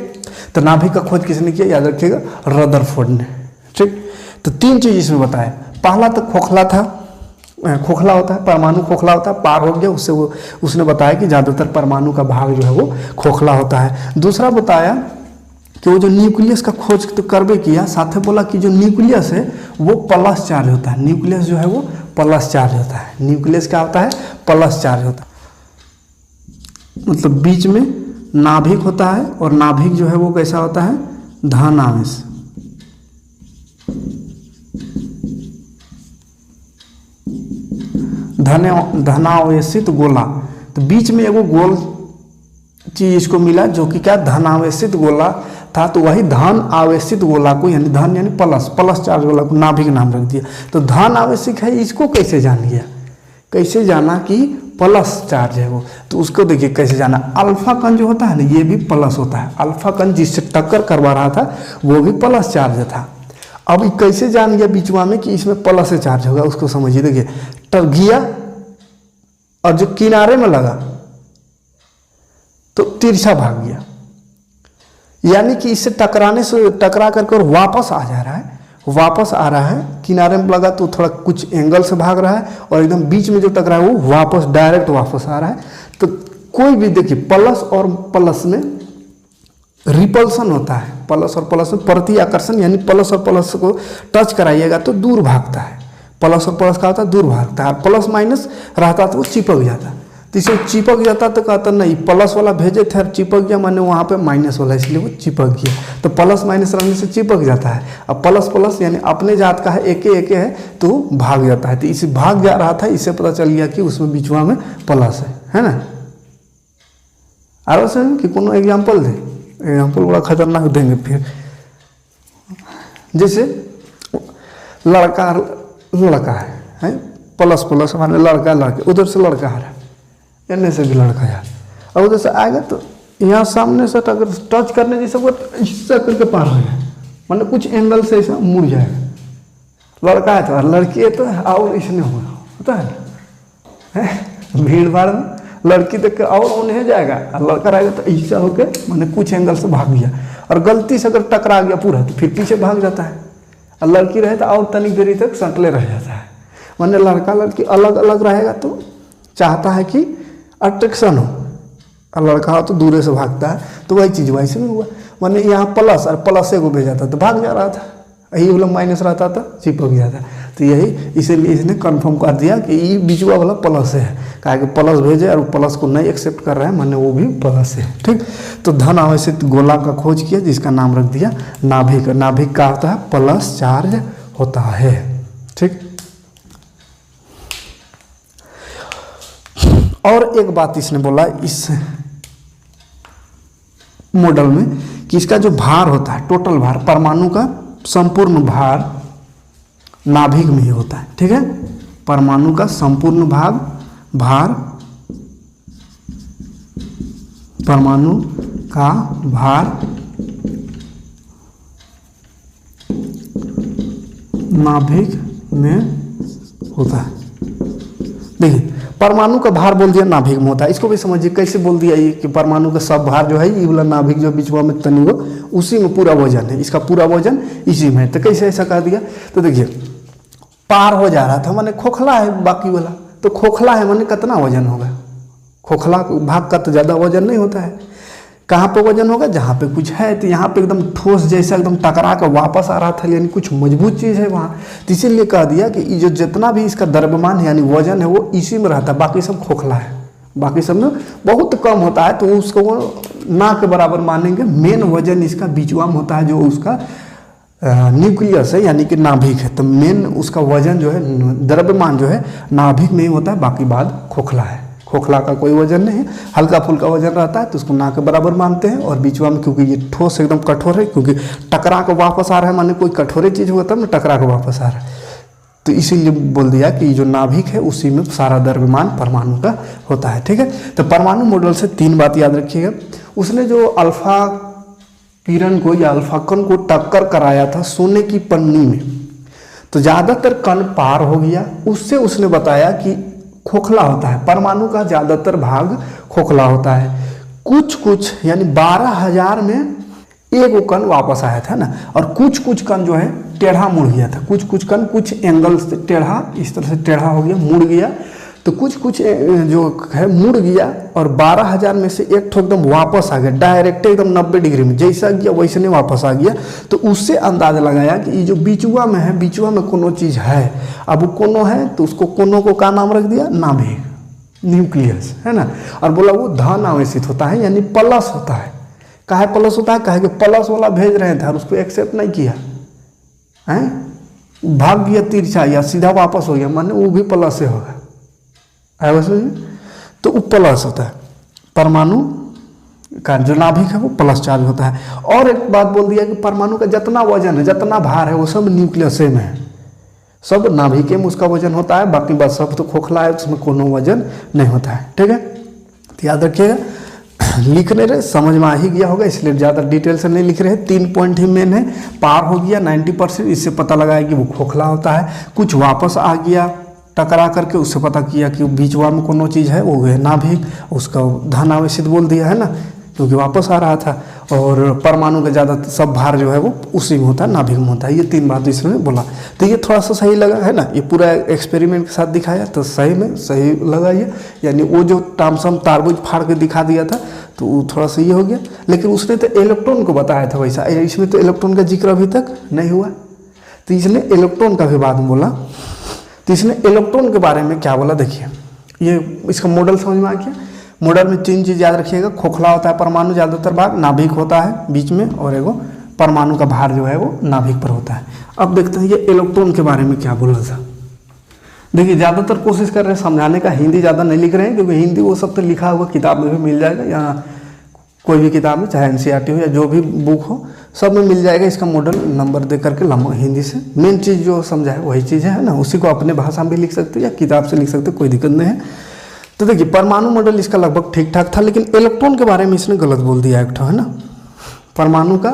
तो नाभिक का खोज किसने किया, याद रखिएगा, रदरफोर्ड ने, ठीक। तो 3 चीज इसमें बताया। पहला तो खोखला था, खोखला होता है, परमाणु खोखला होता है, पार हो गया उससे। वो उसने बताया कि ज़्यादातर परमाणु का भाग जो है वो खोखला होता है। दूसरा बताया कि वो जो न्यूक्लियस का खोज तो करबे किया, साथ में बोला कि जो न्यूक्लियस है वो प्लस चार्ज होता है। न्यूक्लियस जो है वो प्लस चार्ज होता है। न्यूक्लियस क्या होता है? प्लस चार्ज होता है, मतलब बीच में नाभिक होता है, और नाभिक जो है वो कैसा होता है? धन आवेश। धनावेशित गोला। तो बीच में एगो गोल चीज इसको मिला जो कि क्या? धनावेशित गोला था। तो वही धन आवेशित गोला को, यानी धन यानी प्लस चार्ज गोला को नाभिक नाम रख दिया। तो धन आवेशिक है, इसको कैसे जान गया? कैसे जाना कि प्लस चार्ज है वो? तो उसको देखिए कैसे जाना। अल्फा कण जो होता है ना, ये भी प्लस होता है। अल्फा कण जिससे टक्कर करवा रहा था वो भी प्लस चार्ज था। अब कैसे जान गया बीचवा में कि इसमें प्लस से चार्ज होगा? उसको समझिए। देखिए गया और जो किनारे में लगा तो तिरछा भाग गया, यानी कि इससे टकरा करके और वापस आ जा रहा है, वापस आ रहा है। किनारे में लगा तो थोड़ा कुछ एंगल से भाग रहा है, और एकदम बीच में जो टकरा है वो वापस डायरेक्ट वापस आ रहा है। तो कोई भी देखिए प्लस और प्लस में रिपल्सन होता है। प्लस और प्लस में प्रति आकर्षण, यानी प्लस और प्लस को टच कराइएगा तो दूर भागता है। प्लस और प्लस का होता है दूर भागता है, प्लस माइनस रहता तो वो चिपक जाता। तो इसे चिपक जाता तो कहता नहीं, प्लस वाला भेजे थे और चिपक गया, माने वहाँ पे माइनस वाला, इसलिए वो चिपक गया। तो प्लस माइनस रहने से चिपक जाता है। अब प्लस प्लस यानी अपने जात का है, एक है तो भाग जाता है। तो इसे भाग जा रहा था, इससे पता चल गया कि उसमें बीचवा में प्लस है ना। और से कि कोनो एग्जाम्पल दे, एग्जाम्पल बड़ा खतरनाक देंगे फिर। जैसे लड़का है प्लस प्लस माने लड़का लड़के, उधर से लड़का आ रहा है, एने से भी लड़का यार, और उधर से आएगा तो यहाँ सामने से अगर टच करने जैसे वो इससे करके पार हो जाए, मतलब कुछ एंगल से ऐसा मुड़ जाएगा। लड़का है तो लड़की है तो और इसने होता है भीड़ भाड़ में लड़की देख के और उन्हें जाएगा, और लड़का रहेगा तो ऐसा होकर मैंने कुछ एंगल से भाग गया, और गलती से अगर टकरा गया पूरा तो फिर पीछे भाग जाता है। और लड़की रहे तो और तनिक देरी तक सटले रह जाता है। मैंने लड़का लड़की अलग अलग रहेगा तो चाहता है कि अट्रैक्शन हो, और लड़का हो तो दूर से भागता है। तो वही चीज़ वैसे में हुआ, मैंने यहाँ प्लस और प्लस से को भेजा था तो भाग जा रहा था, यही वाला माइनस रहता था चिपक गया था। तो यही इसीलिए इसने कंफर्म कर दिया कि ये बीचवा वाला प्लस है, कहा कि प्लस भेजे और प्लस को नहीं एक्सेप्ट कर रहा है, मैंने वो भी प्लस है। ठीक, तो धन आवेशित गोला का खोज किया जिसका नाम रख दिया नाभिक। नाभिक का होता है प्लस चार्ज होता है। ठीक, और एक बात इसने बोला इस मॉडल में कि इसका जो भार होता है, टोटल भार, परमाणु का संपूर्ण भार नाभिक में ही होता है। ठीक है, परमाणु का संपूर्ण भार परमाणु का भार नाभिक में होता है। देखिए परमाणु का भार बोल दिया नाभिक में होता है, इसको भी समझिए कैसे बोल दिया ये कि परमाणु का सब भार जो है ये वाला नाभिक जो बीचवा में तनी हो उसी में पूरा वजन है, इसका पूरा वजन इसी में है। तो कैसे ऐसा कह दिया? तो देखिए पार हो जा रहा था, माने खोखला है बाकी वाला, तो खोखला है माने कितना वजन होगा? खोखला भाग का तो ज़्यादा वजन नहीं होता है। कहाँ पे वजन होगा? जहाँ पे कुछ है। तो यहाँ पे एकदम ठोस जैसा एकदम टकरा कर वापस आ रहा था, यानी कुछ मजबूत चीज़ है वहाँ। तो इसीलिए कह दिया कि जो जितना भी इसका द्रव्यमान है यानी वजन है वो इसी में रहता है, बाकी सब खोखला है, बाकी सब में बहुत कम होता है। तो उसको वो ना के बराबर मानेंगे। मेन वजन इसका बीचवा में होता है, जो उसका न्यूक्लियस है यानी कि नाभिक है। तो मेन उसका वजन जो है, द्रव्यमान जो है नाभिक में ही होता है, बाकी बात खोखला है। खोखला का कोई वजन नहीं है, हल्का फुल्का वजन रहता है तो उसको ना के बराबर मानते हैं। और बीचवा में क्योंकि ये ठोस एकदम कठोर है, क्योंकि टकरा के वापस आ रहा है, माने कोई कठोर चीज़ होता है ना, टकरा के वापस आ रहा है, तो इसीलिए बोल दिया कि जो नाभिक है उसी में सारा द्रव्यमान परमाणु का होता है। ठीक है, तो परमाणु मॉडल से 3 बात याद रखिएगा। उसने जो अल्फा किरण को या अल्फा कण को टक्कर कराया था सोने की पन्नी में, तो ज़्यादातर कण पार हो गया। उससे उसने बताया कि खोखला होता है, परमाणु का ज़्यादातर भाग खोखला होता है। कुछ यानी 12,000 में एक वो कण वापस आया था ना, और कुछ कुछ कण जो है टेढ़ा मुड़ गया था, कुछ कुछ कण कुछ एंगल से टेढ़ा, इस तरह से टेढ़ा हो गया, मुड़ गया। तो कुछ कुछ जो है मुड़ गया, और 12,000 में से एक ठो एकदम वापस आ गया, डायरेक्ट एकदम 90 डिग्री में, जैसा गया वैसे नहीं वापस आ गया। तो उससे अंदाजा लगाया कि ये जो बीचुआ में है, बीचुआ में कोनो चीज़ है। अब वो कोनो है तो उसको कोनो को क्या नाम रख दिया, नाभिक, न्यूक्लियस, है ना। और बोला वो धन आवेशित होता है, यानी प्लस होता है। काहे प्लस होता है, काहे कि प्लस वाला भेज रहे थे और उसको एक्सेप्ट नहीं किया है, भाग गया तिरछा या सीधा वापस हो गया, माने वो भी प्लस से होगा, है वैसे। तो वो प्लस होता है, परमाणु का जो नाभिक है वो प्लस चार्ज होता है। और एक बात बोल दिया कि परमाणु का जितना वजन है, जितना भार है, वो सब न्यूक्लियस में है, सब नाभिक में उसका वजन होता है। बाकी बात सब तो खोखला है, उसमें कोनो वजन नहीं होता है, ठीक है। तो याद रखिएगा, लिख नहीं रहे, समझ में आ ही गया होगा, इसलिए ज़्यादा डिटेल से नहीं लिख रहे हैं। 3 पॉइंट ही मेन है। पार हो गया 90%, इससे पता लगा है कि वो खोखला होता है। कुछ वापस आ गया टकरा करके, उससे पता किया कि बीचवा में कोनो चीज़ है, वो है नाभिक, उसका धन आवेशित बोल दिया है ना, क्योंकि वापस आ रहा था। और परमाणु का ज़्यादा सब भार जो है वो उसी में होता है, नाभिक में होता है। ये 3 बात इसने बोला, तो ये थोड़ा सा सही लगा है ना। ये पूरा एक्सपेरिमेंट के साथ दिखाया तो सही में सही लगा ये, यानी वो जो टामसम तारबुज फाड़ के दिखा दिया था तो वो थोड़ा सा ये हो गया। लेकिन उसने तो इलेक्ट्रॉन को बताया था वैसा, इसमें तो इलेक्ट्रॉन का जिक्र अभी तक नहीं हुआ, तो इसने इलेक्ट्रॉन का भी बाद में बोला। तो इसने इलेक्ट्रॉन के बारे में क्या बोला, देखिए ये इसका मॉडल समझ में आ गया। मॉडल में 3 चीज़ याद रखिएगा, खोखला होता है परमाणु ज़्यादातर भाग, नाभिक होता है बीच में, और एगो परमाणु का भार जो है वो नाभिक पर होता है। अब देखते हैं ये इलेक्ट्रॉन के बारे में क्या बोला था। देखिए ज़्यादातर कोशिश कर रहे हैं समझाने का, हिंदी ज़्यादा नहीं लिख रहे हैं, क्योंकि हिंदी वो सब तो लिखा हुआ किताब में भी मिल जाएगा, या कोई भी किताब में, चाहे NCERT हो या जो भी बुक हो, सब में मिल जाएगा। इसका मॉडल नंबर दे करके लंबा हिंदी से मेन चीज़ जो समझा है वही चीज़ है ना, उसी को अपने भाषा में भी लिख सकते हो या किताब से लिख सकते हो, कोई दिक्कत नहीं है। तो देखिए परमाणु मॉडल इसका लगभग ठीक ठाक था, लेकिन इलेक्ट्रॉन के बारे में इसने गलत बोल दिया एक ठो, है ना। परमाणु का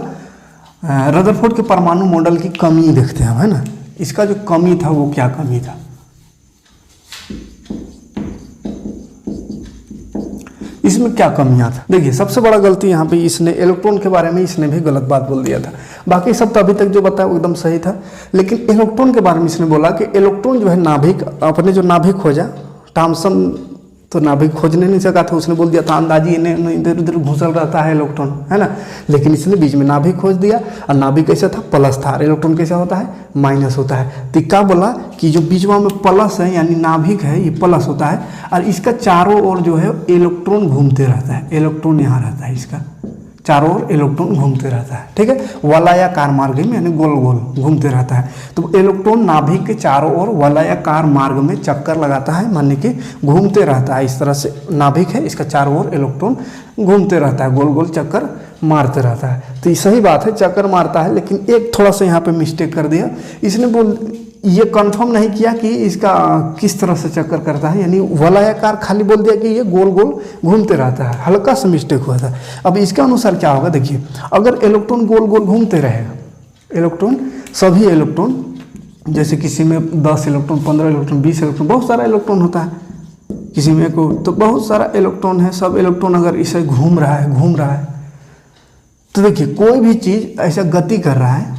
रदरफोर्ड के परमाणु मॉडल की कमी देखते हैं हम, है ना। इसका जो कमी था वो क्या कमी था, इसमें क्या कमियां था। देखिए सबसे बड़ा गलती यहाँ पे इसने इलेक्ट्रॉन के बारे में इसने भी गलत बात बोल दिया था। बाकी सब तो अभी तक जो बताया वो एकदम सही था, लेकिन इलेक्ट्रॉन के बारे में इसने बोला कि इलेक्ट्रॉन जो है नाभिक, अपने जो नाभिक खोजा, थॉमसन तो नाभिक खोजने नहीं सका था, उसने बोल दिया था अंदाजी इन्हें इधर उधर घुसल रहता है इलेक्ट्रॉन, है ना। लेकिन इसने बीच में नाभिक खोज दिया, और नाभिक कैसा था, प्लस था, इलेक्ट्रॉन कैसा होता है, माइनस होता है। तो क्या बोला कि जो बीचवा में प्लस है यानी नाभिक है, ये प्लस होता है, और इसका चारों ओर जो है इलेक्ट्रॉन घूमते रहता है, इलेक्ट्रॉन यहाँ रहता है, इसका चारों ओर इलेक्ट्रॉन घूमते रहता है, ठीक है, वलयाकार मार्ग में, यानी गोल गोल घूमते रहता है। तो इलेक्ट्रॉन नाभिक के चारों ओर वलयाकार मार्ग में चक्कर लगाता है, माने कि घूमते रहता है। इस तरह से नाभिक है, इसका चारों ओर इलेक्ट्रॉन घूमते रहता है, गोल गोल चक्कर मारते रहता है। तो सही बात है, चक्कर मारता है, लेकिन एक थोड़ा सा यहाँ पे मिस्टेक कर दिया इसने, ये कंफर्म नहीं किया कि इसका किस तरह से चक्कर करता है, यानी वलयाकार खाली बोल दिया कि ये गोल गोल घूमते रहता है, हल्का सा मिस्टेक हुआ था। अब इसके अनुसार क्या होगा, देखिए अगर इलेक्ट्रॉन गोल गोल घूमते रहेगा, इलेक्ट्रॉन सभी इलेक्ट्रॉन, जैसे किसी में 10 इलेक्ट्रॉन, 15 इलेक्ट्रॉन, 20 इलेक्ट्रॉन, बहुत सारा इलेक्ट्रॉन होता है किसी में को, तो बहुत सारा इलेक्ट्रॉन है, सब इलेक्ट्रॉन अगर इसे घूम रहा है, तो देखिए कोई भी चीज़ ऐसा गति कर रहा है,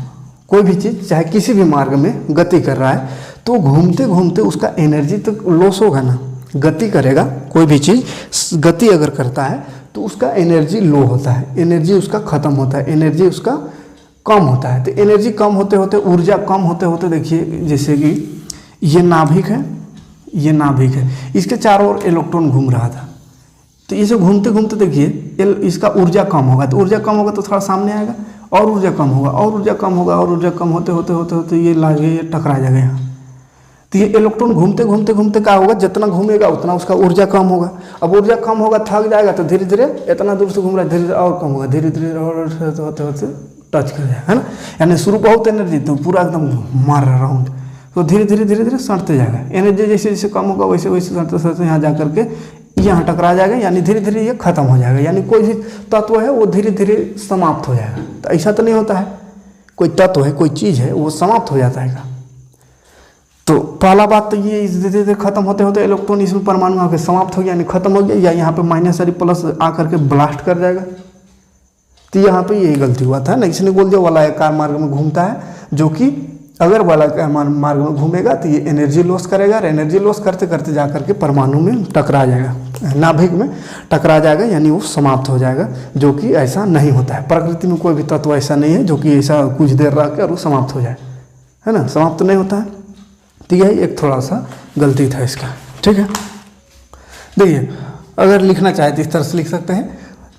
कोई भी चीज़ चाहे किसी भी मार्ग में गति कर रहा है, तो घूमते घूमते उसका एनर्जी तो लॉस होगा ना, गति करेगा, कोई भी चीज़ गति अगर करता है तो उसका एनर्जी लो होता है, एनर्जी उसका ख़त्म होता है, एनर्जी उसका कम होता है। तो एनर्जी कम होते होते, ऊर्जा कम होते होते, देखिए जैसे कि ये नाभिक है, ये नाभिक है, इसके चारों ओर इलेक्ट्रॉन घूम रहा था, तो इसे घूमते घूमते देखिए इसका ऊर्जा कम होगा, तो ऊर्जा कम होगा तो थोड़ा सामने आएगा, और ऊर्जा कम होगा, और ऊर्जा कम होगा, और ऊर्जा कम होते होते होते होते ये लागे ये टकरा जाएगा यहाँ। तो ये इलेक्ट्रॉन घूमते घूमते घूमते क्या होगा, जितना घूमेगा उतना उसका ऊर्जा कम होगा। अब ऊर्जा कम होगा, थक जाएगा, तो धीरे धीरे इतना दूर से घूम रहा है, धीरे धीरे और कम होगा, धीरे धीरे और होते होते टच कर जाएगा, है ना। यानी शुरू बहुत एनर्जी, तो पूरा एकदम मार रहा राउंड, तो धीरे धीरे धीरे धीरे सड़ते जाएगा, एनर्जी जैसे जैसे कम होगा वैसे वैसे सड़ते सड़ते यहाँ जा करके यहाँ टकरा जाएगा, यानी धीरे धीरे ये खत्म हो जाएगा। यानी कोई भी तत्व है वो धीरे धीरे समाप्त हो जाएगा। तो ऐसा तो नहीं होता है, कोई तत्व है, कोई चीज़ है, वो समाप्त हो जाता है। तो पहला बात तो ये धीरे धीरे खत्म होते होते इलेक्ट्रॉन इसमें परमाणु आकर समाप्त हो गया, यानी खत्म हो गया, या यहाँ पे माइनस सारी प्लस आकर के ब्लास्ट कर जाएगा, तो यहाँ पे यही गलती हुआ था ना, इसने बोल दिया वलयाकार मार्ग में घूमता है, जो कि अगर वलयाकार मार्ग में घूमेगा तो ये एनर्जी लॉस करेगा, और एनर्जी लॉस करते करते जा करके परमाणु में टकरा जाएगा, नाभिक में टकरा जाएगा, यानी वो समाप्त हो जाएगा, जो कि ऐसा नहीं होता है। प्रकृति में कोई भी तत्व ऐसा नहीं है जो कि ऐसा कुछ देर रह के और वो समाप्त हो जाए, है ना, समाप्त नहीं होता है। तो यही एक थोड़ा सा गलती था इसका, ठीक है। देखिए अगर लिखना चाहे तो इस तरह से लिख सकते हैं,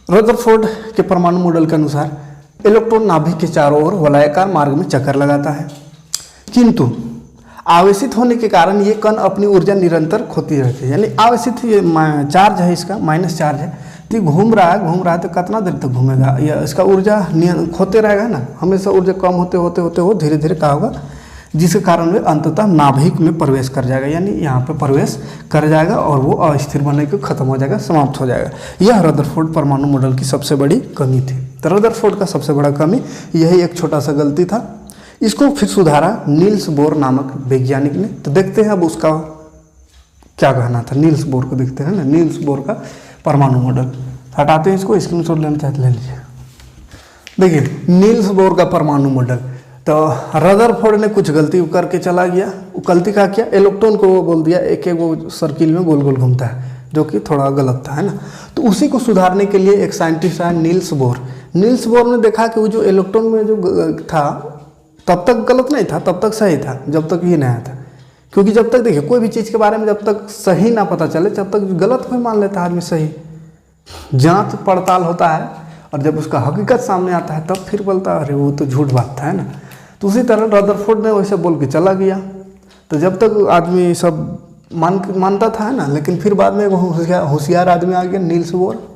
रदरफोर्ड के परमाणु मॉडल के अनुसार इलेक्ट्रॉन नाभिक के चारों ओर वलयाकार मार्ग में चक्कर लगाता है, किंतु आवेशित होने के कारण ये कण अपनी ऊर्जा निरंतर खोती रहती है। यानी आवेशित ये चार्ज है, इसका माइनस चार्ज है, तो घूम रहा है तो कितना देर तक घूमेगा, या इसका ऊर्जा खोते रहेगा ना, हमेशा ऊर्जा कम होते होते होते वो धीरे धीरे क्या होगा, जिसके कारण वे अंततः नाभिक में प्रवेश कर जाएगा, यानी यहाँ पे प्रवेश कर जाएगा और वो अस्थिर बनने को खत्म हो जाएगा, समाप्त हो जाएगा। यह रदरफोर्ड परमाणु मॉडल की सबसे बड़ी कमी थी। तो रदरफोर्ड का सबसे बड़ा कमी यही एक छोटा सा गलती था। इसको फिर सुधारा नील्स बोर नामक वैज्ञानिक ने। तो देखते हैं अब उसका क्या कहना था। नील्स बोर को देखते हैं ना, नील्स बोर का परमाणु मॉडल हटाते हैं, इसको स्क्रीनशॉट लेना चाहते ले लीजिए। देखिए नील्स बोर का परमाणु मॉडल, तो रदरफोर्ड ने कुछ गलती करके चला गया। वो गलती क्या किया, इलेक्ट्रॉन को वो बोल दिया एक एक वो सर्किल में गोल गोल घूमता है, जो कि थोड़ा गलत था, है ना। तो उसी को सुधारने के लिए एक साइंटिस्ट आया नील्स बोर। नील्स बोर ने देखा कि वो जो इलेक्ट्रॉन में जो था तब तक गलत नहीं था, तब तक सही था जब तक ये नया था। क्योंकि जब तक देखिए कोई भी चीज़ के बारे में जब तक सही ना पता चले तब तक गलत कोई मान लेता है आदमी सही। जांच पड़ताल होता है और जब उसका हकीकत सामने आता है तब फिर बोलता है अरे वो तो झूठ बात था, है ना। तो उसी तरह रदरफोर्ड ने वैसे बोल के चला गया। तो जब तक आदमी सब मानता था, है ना, लेकिन फिर बाद में वो होशियार आदमी आ गया नील्स बोर।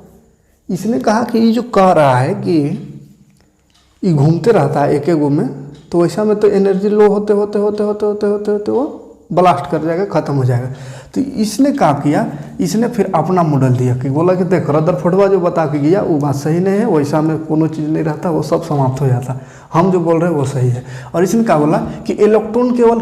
इसने कहा कि ये जो कह रहा है कि ये घूमते रहता है एक एक गो में, तो वैसा में तो एनर्जी लो होते होते होते होते होते होते होते वो ब्लास्ट कर जाएगा, ख़त्म हो जाएगा। तो इसने क्या किया, इसने फिर अपना मॉडल दिया कि बोला कि देख रदरफोर्ड जो बता के गया वो बात सही नहीं है, वैसा में कोनो चीज़ नहीं रहता, वो सब समाप्त हो जाता, हम जो बोल रहे हैं वो सही है। और इसने क्या बोला कि इलेक्ट्रॉन केवल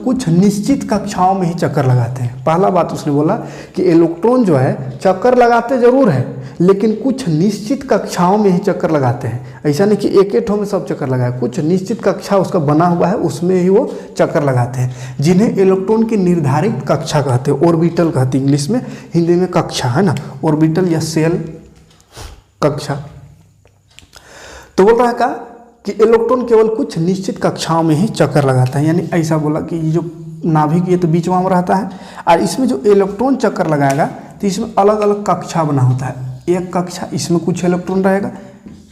कुछ निश्चित कक्षाओं में ही चक्कर लगाते हैं। पहला बात उसने बोला कि इलेक्ट्रॉन जो है चक्कर लगाते जरूर है, लेकिन कुछ निश्चित कक्षाओं में ही चक्कर लगाते हैं। ऐसा नहीं कि एक एक ठो में सब चक्कर लगाए, कुछ निश्चित कक्षा उसका बना हुआ है उसमें ही वो चक्कर लगाते हैं, जिन्हें इलेक्ट्रॉन की निर्धारित कक्षा कहते हैं, ऑर्बिटल कहते हैं इंग्लिश में, हिंदी में कक्षा, है ना, ऑर्बिटल या सेल कक्षा। तो बोल रहा है क्या कि इलेक्ट्रॉन केवल कुछ निश्चित कक्षाओं में ही चक्कर लगाता है। यानी ऐसा बोला कि ये जो नाभिक ये तो बीच में रहता है और इसमें जो इलेक्ट्रॉन चक्कर लगाएगा तो इसमें अलग अलग कक्षा बना होता है। एक कक्षा इसमें कुछ इलेक्ट्रॉन रहेगा,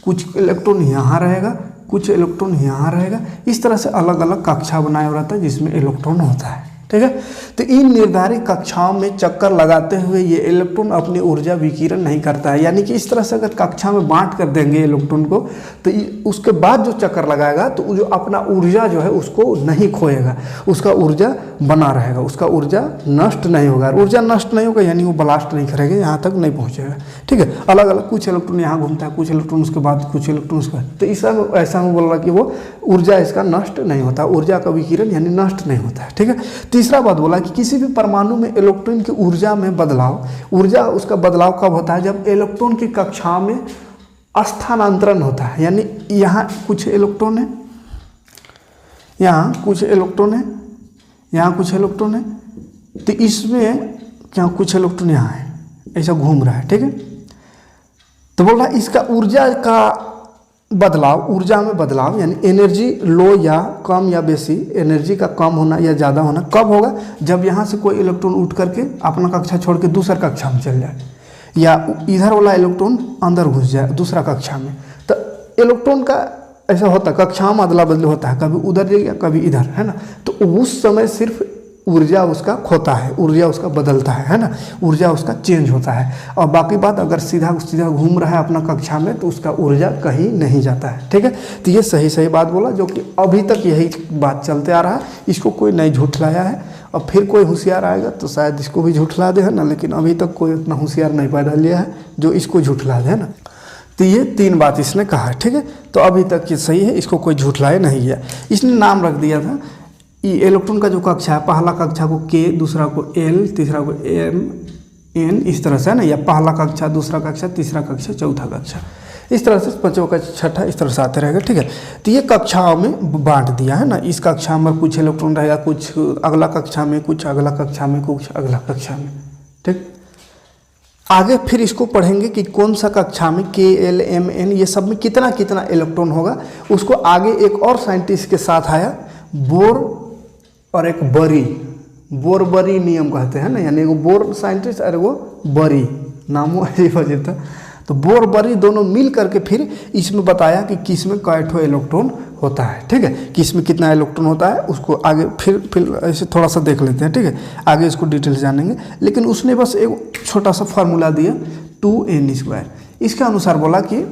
कुछ इलेक्ट्रॉन यहाँ रहेगा, कुछ इलेक्ट्रॉन यहाँ रहेगा, इस तरह से अलग अलग कक्षा बनाया रहता है जिसमें इलेक्ट्रॉन होता है, ठीक है। तो इन निर्धारित कक्षाओं में चक्कर लगाते हुए ये इलेक्ट्रॉन अपनी ऊर्जा विकिरण नहीं करता है। यानी कि इस तरह से अगर कक्षा में बांट कर देंगे इलेक्ट्रॉन को तो उसके बाद जो चक्कर लगाएगा तो जो अपना ऊर्जा जो है उसको नहीं खोएगा, उसका ऊर्जा बना रहेगा, उसका ऊर्जा नष्ट नहीं होगा। ऊर्जा नष्ट नहीं होगा यानी वो ब्लास्ट नहीं करेगा, यहाँ तक नहीं पहुँचेगा, ठीक है। अलग अलग कुछ इलेक्ट्रॉन यहाँ घूमता है, कुछ इलेक्ट्रॉन उसके बाद, कुछ इलेक्ट्रॉन उसके बाद। तो ऐसा में बोल रहा कि वो ऊर्जा इसका नष्ट नहीं होता, ऊर्जा का विकिरण यानी नष्ट नहीं होता है, ठीक है। तीसरा बात बोला कि किसी भी परमाणु में इलेक्ट्रॉन की ऊर्जा में बदलाव, ऊर्जा उसका बदलाव कब होता है, जब इलेक्ट्रॉन की कक्षाओं में स्थानांतरण होता है। यानी यहाँ कुछ इलेक्ट्रॉन है, यहाँ कुछ इलेक्ट्रॉन है, यहाँ कुछ इलेक्ट्रॉन है, तो इसमें क्या कुछ इलेक्ट्रॉन यहाँ है, ऐसा घूम रहा है, ठीक है। तो बोल रहा है इसका ऊर्जा का बदलाव, ऊर्जा में बदलाव यानी एनर्जी लो या कम या बेसी, एनर्जी का कम होना या ज़्यादा होना कब होगा, जब यहाँ से कोई इलेक्ट्रॉन उठ करके अपना कक्षा छोड़ के दूसरा कक्षा में चल जाए, या इधर वाला इलेक्ट्रॉन अंदर घुस जाए दूसरा कक्षा में। तो इलेक्ट्रॉन का ऐसा होता है, कक्षा में अदला बदली होता है, कभी उधर जाएगा कभी इधर, है ना। तो उस समय सिर्फ ऊर्जा उसका खोता है, ऊर्जा उसका बदलता है ना, ऊर्जा उसका चेंज होता है। और बाकी बात अगर सीधा सीधा घूम रहा है अपना कक्षा में तो उसका ऊर्जा कहीं नहीं जाता है, ठीक है। तो ये सही बात बोला, जो कि अभी तक यही बात चलते आ रहा है, इसको कोई नहीं झूठलाया है। और फिर कोई होशियार आएगा तो शायद इसको भी झूठला दे, है ना, लेकिन अभी तक कोई इतना होशियार नहीं पैदा लिया है जो इसको झूठला दे, है ना। तो ये 3 बात इसने कहा है, ठीक है। तो अभी तक ये सही है, इसको कोई झूठलाया नहीं गया। इसने नाम रख दिया था ये इलेक्ट्रॉन का जो कक्षा है, पहला कक्षा को K, दूसरा को L, तीसरा को M, N, इस तरह से, है ना, या पहला कक्षा, दूसरा कक्षा, तीसरा कक्षा, चौथा कक्षा, इस तरह से पांचवा का छठा इस तरह से आते रहेगा, ठीक है। तो ये कक्षाओं में बांट दिया है ना, इस कक्षा में कुछ इलेक्ट्रॉन रहेगा, कुछ अगला कक्षा में, कुछ अगला कक्षा में, कुछ अगला कक्षा में, ठीक। आगे फिर इसको पढ़ेंगे कि कौन सा कक्षा में K, L, M, N ये सब में कितना कितना इलेक्ट्रॉन होगा। उसको आगे एक और साइंटिस्ट के साथ आया, बोर और एक बरी, बोर बरी नियम कहते हैं ना, यानी एगो बोर साइंटिस्ट और एगो बरी, नामों अजीब अजीब था। तो बोर बरी दोनों मिल करके फिर इसमें बताया कि किस में कैठो इलेक्ट्रॉन होता है, ठीक है, किस में कितना इलेक्ट्रॉन होता है। उसको आगे फिर ऐसे थोड़ा सा देख लेते हैं, ठीक है, आगे इसको डिटेल्स जानेंगे। लेकिन उसने बस एक छोटा सा फार्मूला दिया 2n²। इसके अनुसार बोला कि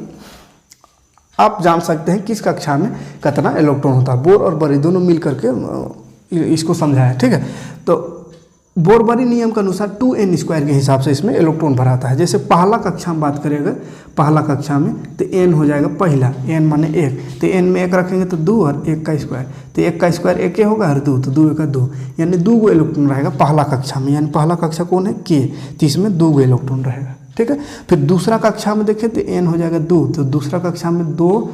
आप जान सकते हैं किस कक्षा में कितना इलेक्ट्रॉन होता है। बोर और बरी दोनों मिल करके इसको समझाया, ठीक है। तो बोर बरी नियम के अनुसार 2n² के हिसाब से इसमें इलेक्ट्रॉन भराता है। जैसे पहला कक्षा में बात करेंगे, पहला कक्षा में तो n हो जाएगा पहला, n माने 1, तो n में 1 रखेंगे तो 2 और 1 का स्क्वायर, तो 1 का स्क्वायर 1 होगा और 2, तो 2 1 2, यानी 2 गो इलेक्ट्रॉन रहेगा पहला कक्षा में। यानी पहला कक्षा कौन है, K, तो इसमें 2 गो इलेक्ट्रॉन रहेगा, ठीक है। फिर दूसरा कक्षा में देखें तो n हो जाएगा 2, तो दूसरा कक्षा में 2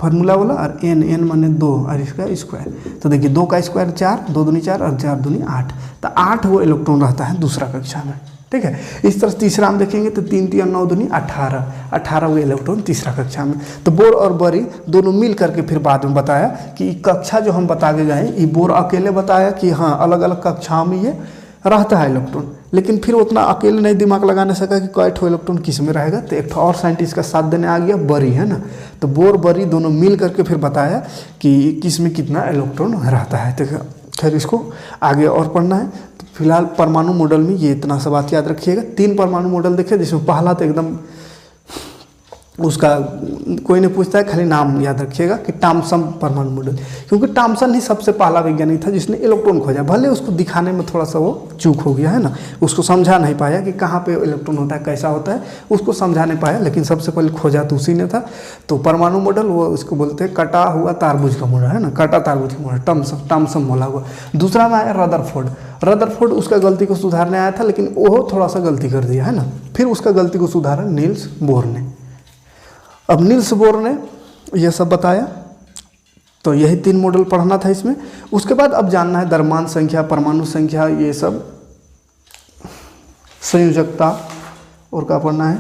फार्मूला वाला और n माने 2 और इसका स्क्वायर, तो देखिए 2 का स्क्वायर 4, 2 दूनी 4 और 4 दूनी 8, तो 8 वो इलेक्ट्रॉन रहता है दूसरा कक्षा में, ठीक है। इस तरह तीसरा में देखेंगे तो 3 3 9 दूनी 18 वो इलेक्ट्रॉन तीसरा कक्षा में। तो बोर और बरी दोनों मिल करके फिर बाद में बताया कि कक्षा जो हम बता के गए, ये बोर अकेले बताया कि हाँ अलग अलग कक्षाओं में ये रहता है इलेक्ट्रॉन, लेकिन फिर उतना अकेले नहीं दिमाग लगाने सका कि कैठो इलेक्ट्रॉन किस में रहेगा। तो एक और साइंटिस्ट का साथ देने आ गया बरी, है ना। तो बोर बरी दोनों मिल करके फिर बताया कि किस में कितना इलेक्ट्रॉन रहता है। तो खैर इसको आगे और पढ़ना है। तो फिलहाल परमाणु मॉडल में ये इतना सा बात याद रखिएगा। 3 परमाणु मॉडल देखे, जिसमें पहला तो एकदम उसका कोई नहीं पूछता है, खाली नाम याद रखिएगा कि टॉमसन परमाणु मॉडल, क्योंकि टॉमसन ही सबसे पहला वैज्ञानिक था जिसने इलेक्ट्रॉन खोजा। भले उसको दिखाने में थोड़ा सा वो चूक हो गया, है ना, उसको समझा नहीं पाया कि कहाँ पे इलेक्ट्रॉन होता है, कैसा होता है, उसको समझा नहीं पाया, लेकिन सबसे पहले खोजा तो उसी ने था। तो परमाणु मॉडल वो उसको बोलते हैं कटा हुआ तारबूज का मॉडल, है ना, कटा तारबूज का मॉडल, टॉमसन बोला हुआ। दूसरा में आया रदरफोर्ड उसका गलती को सुधारने आया था, लेकिन वो थोड़ा सा गलती कर दिया, है ना। फिर उसका गलती को सुधारा नील्स बोर ने। अब नील्स बोर ने यह सब बताया, तो यही 3 मॉडल पढ़ना था इसमें। उसके बाद अब जानना है द्रव्यमान संख्या, परमाणु संख्या, ये सब संयोजकता और क्या पढ़ना है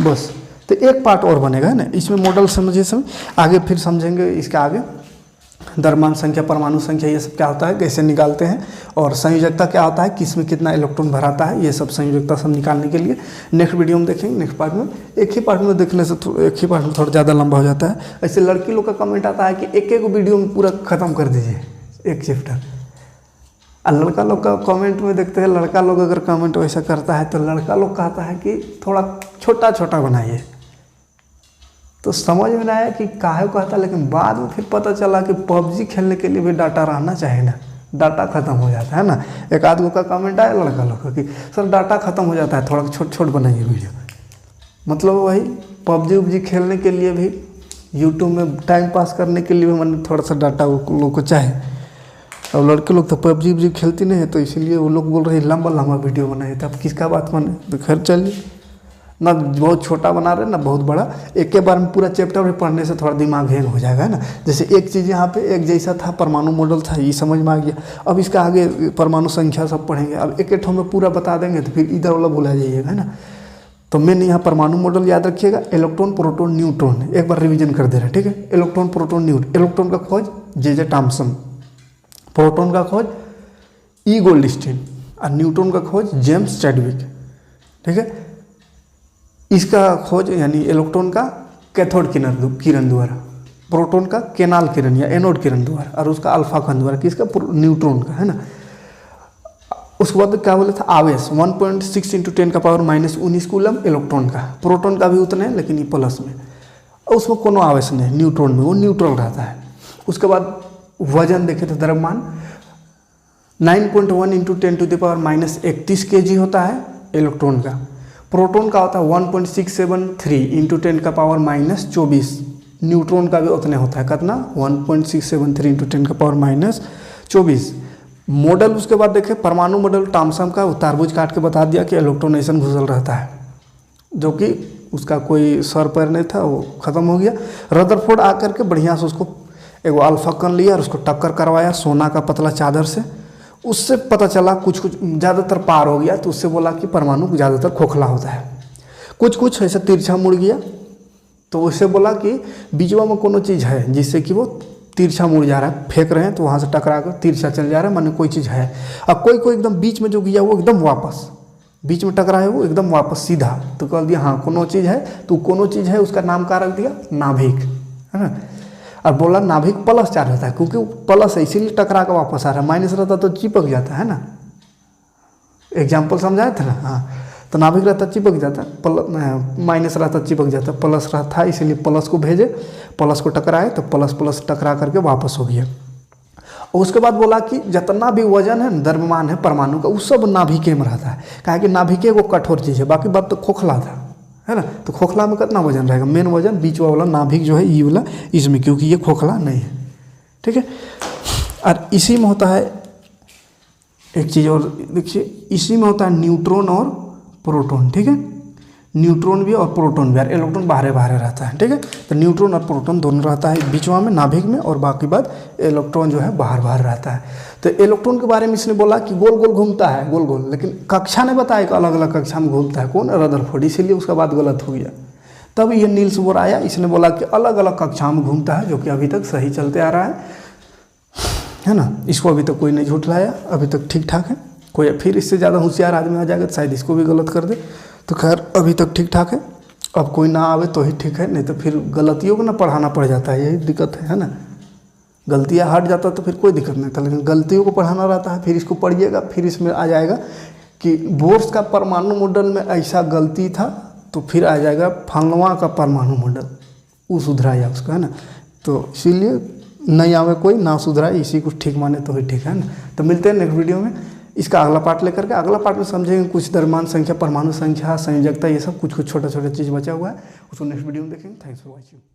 बस। तो एक पार्ट और बनेगा, है ना, इसमें मॉडल समझिए आगे फिर समझेंगे। इसके आगे द्रव्यमान संख्या, परमाणु संख्या, ये सब क्या होता है, कैसे निकालते हैं, और संयोजकता क्या होता है, किस में कितना इलेक्ट्रॉन भराता है, ये सब संयोजकता सब निकालने के लिए नेक्स्ट वीडियो में देखेंगे। नेक्स्ट पार्ट में एक ही पार्ट में देखने से एक ही पार्ट में थोड़ा ज़्यादा लंबा हो जाता है। ऐसे लड़की लोग का कमेंट आता है कि एक वीडियो में पूरा ख़त्म कर दीजिए एक चैप्टर, और लड़का लोग का कमेंट में देखते हैं, लड़का लोग अगर कमेंट वैसा करता है तो लड़का लोग कहता है कि थोड़ा छोटा छोटा बनाइए। तो समझ में नहीं आया कि काहे कहता, लेकिन बाद में फिर पता चला कि PUBG खेलने के लिए भी डाटा रहना चाहिए ना, डाटा ख़त्म हो जाता है ना। एक आध गो का कमेंट आया लड़का लोग का कि सर डाटा ख़त्म हो जाता है, थोड़ा छोट बनाइए वीडियो। मतलब वही PUBG खेलने के लिए भी, यूट्यूब में टाइम पास करने के लिए भी मैंने थोड़ा सा डाटा वो लोग को चाहिए। अब लड़के लोग तो PUBG खेलती नहीं है, तो इसीलिए वो लोग बोल रहे हैं लंबा वीडियो बनाए। तो अब किसका बात माने, तो खैर चलिए, ना बहुत छोटा बना रहे ना बहुत बड़ा। एक के बार में पूरा चैप्टर भी पढ़ने से थोड़ा दिमाग हैंग हो जाएगा, है ना। जैसे एक चीज़ यहाँ पे एक जैसा था, परमाणु मॉडल था, ये समझ में आ गया। अब इसका आगे परमाणु संख्या सब पढ़ेंगे। अब एक ठो में पूरा बता देंगे तो फिर इधर वाला भुला जाइएगा, है ना। तो मैंने यहाँ परमाणु मॉडल याद रखिएगा, इलेक्ट्रॉन प्रोटॉन न्यूट्रॉन, एक बार रिविजन कर दे रहे हैं, ठीक है। इलेक्ट्रॉन प्रोटॉन न्यूट्रॉन, इलेक्ट्रॉन का खोज जे टॉमसन, प्रोटॉन का खोज ई गोल्डस्टीन, और न्यूट्रॉन का खोज जेम्स चैडविक, ठीक है। इसका खोज यानी इलेक्ट्रॉन का कैथोड किरण द्वारा, प्रोटॉन का केनाल किरण या एनोड किरण द्वारा, और उसका अल्फा कण द्वारा, किसका, न्यूट्रॉन का, है ना। उसके बाद क्या बोले था, आवेश 1.6 × 10⁻⁻19 कूलम इलेक्ट्रॉन का, प्रोटॉन का भी उतने लेकिन ये प्लस में, और उसमें कोनो आवेश नहीं, न्यूट्रॉन में वो न्यूट्रल रहता है। उसके बाद वजन देखे तो द्रव्यमान 9.1 × 10⁻31 kg होता है इलेक्ट्रॉन का। प्रोटॉन का होता है 1.673 × 10⁻24। न्यूट्रॉन का भी उतने होता है, कितना, 1.673 × 10⁻24। मॉडल उसके बाद देखें परमाणु मॉडल टॉमसन का, तारबूज काट के बता दिया कि इलेक्ट्रॉन ऐसा घुसल रहता है, जो कि उसका कोई सर पैर नहीं था, वो ख़त्म हो गया। रदरफोर्ड आकर के बढ़िया से उसको एगो अल्फा कण लिया और उसको टक्कर करवाया सोना का पतला चादर से। उससे पता चला कुछ ज़्यादातर पार हो गया, तो उससे बोला कि परमाणु ज़्यादातर खोखला होता है। कुछ ऐसे तिरछा मुड़ गया, तो उससे बोला कि बीचवा में कोनो चीज़ है जिससे कि वो तिरछा मुड़ जा रहा है, फेंक रहे हैं तो वहाँ से टकरा कर तिरछा चल जा रहा है, माने कोई चीज़ है। अब कोई एकदम बीच में जो गया वो एकदम वापस, बीच में टकरा है वो एकदम वापस सीधा, तो कह दिया हाँ कोनो चीज़ है। तो कोनो चीज़ है उसका नाम क्या रख दिया, नाभिक, है ना। और बोला नाभिक प्लस चार्ज रहता है, क्योंकि प्लस है इसीलिए टकरा कर वापस आ रहा है, माइनस रहता तो चिपक जाता है ना। एग्जाम्पल समझाया था ना, हाँ। तो नाभिक रहता चिपक जाता, माइनस रहता चिपक जाता, प्लस रहता इसीलिए प्लस को भेजे, प्लस को टकराए तो प्लस प्लस टकरा करके वापस हो गया। और उसके बाद बोला कि जितना भी वजन है द्रव्यमान है परमाणु का, वो सब नाभिके में रहता है, काहे कि नाभिके वो कठोर चीज़ है, बाकी बात तो खोखला था, है ना। तो खोखला में कितना वजन रहेगा, मेन वजन बीच वाला नाभिक जो है ये वाला इसमें, क्योंकि ये खोखला नहीं है, ठीक है। और इसी में होता है एक चीज़ और देखिए, इसी में होता है न्यूट्रॉन और प्रोटॉन, ठीक है। न्यूट्रॉन भी और प्रोटॉन भी, और इलेक्ट्रॉन बाहर रहता है, ठीक है। तो न्यूट्रॉन और प्रोटॉन दोनों रहता है बीचवा में नाभिक में, और बाकी बात इलेक्ट्रॉन जो है बाहर रहता है। तो इलेक्ट्रॉन के बारे में इसने बोला कि गोल गोल घूमता है, गोल गोल, लेकिन कक्षा ने बताया कि अलग अलग कक्षा में घूमता है, कौन, रदरफोर्ड, इसीलिए उसका बात गलत हो गया। तब ये नील्स बोर आया, इसने बोला कि अलग अलग कक्षा में घूमता है, जो कि अभी तक सही चलते आ रहा है ना। इसको अभी तक कोई नहीं झुठलाया, अभी तक ठीक ठाक है। कोई फिर इससे ज़्यादा होशियार आदमी आ जाएगा तो शायद इसको भी गलत कर दे, तो खैर अभी तक ठीक ठाक है। अब कोई ना आवे तो ही ठीक है, नहीं तो फिर गलतियों को ना पढ़ाना पड़ जाता है, यही दिक्कत है ना। गलतियाँ हट जाता तो फिर कोई दिक्कत नहीं था, लेकिन गलतियों को पढ़ाना रहता है। फिर इसको पढ़िएगा, फिर इसमें आ जाएगा कि बोर्स का परमाणु मॉडल में ऐसा गलती था, तो फिर आ जाएगा फलवा का परमाणु मॉडल, वो सुधराया उसका, है ना। तो इसीलिए नहीं आवे कोई ना सुधराए, इसी को ठीक माने तो ही ठीक है ना। तो मिलते हैं नेक्स्ट वीडियो में, इसका अगला पार्ट लेकर के। अगला पार्ट में समझेंगे कुछ द्रव्यमान संख्या, परमाणु संख्या, संयोजकता, ये सब कुछ छोटा छोटा चीज़ बचा हुआ है, उसको नेक्स्ट वीडियो में देखेंगे। Thanks for watching.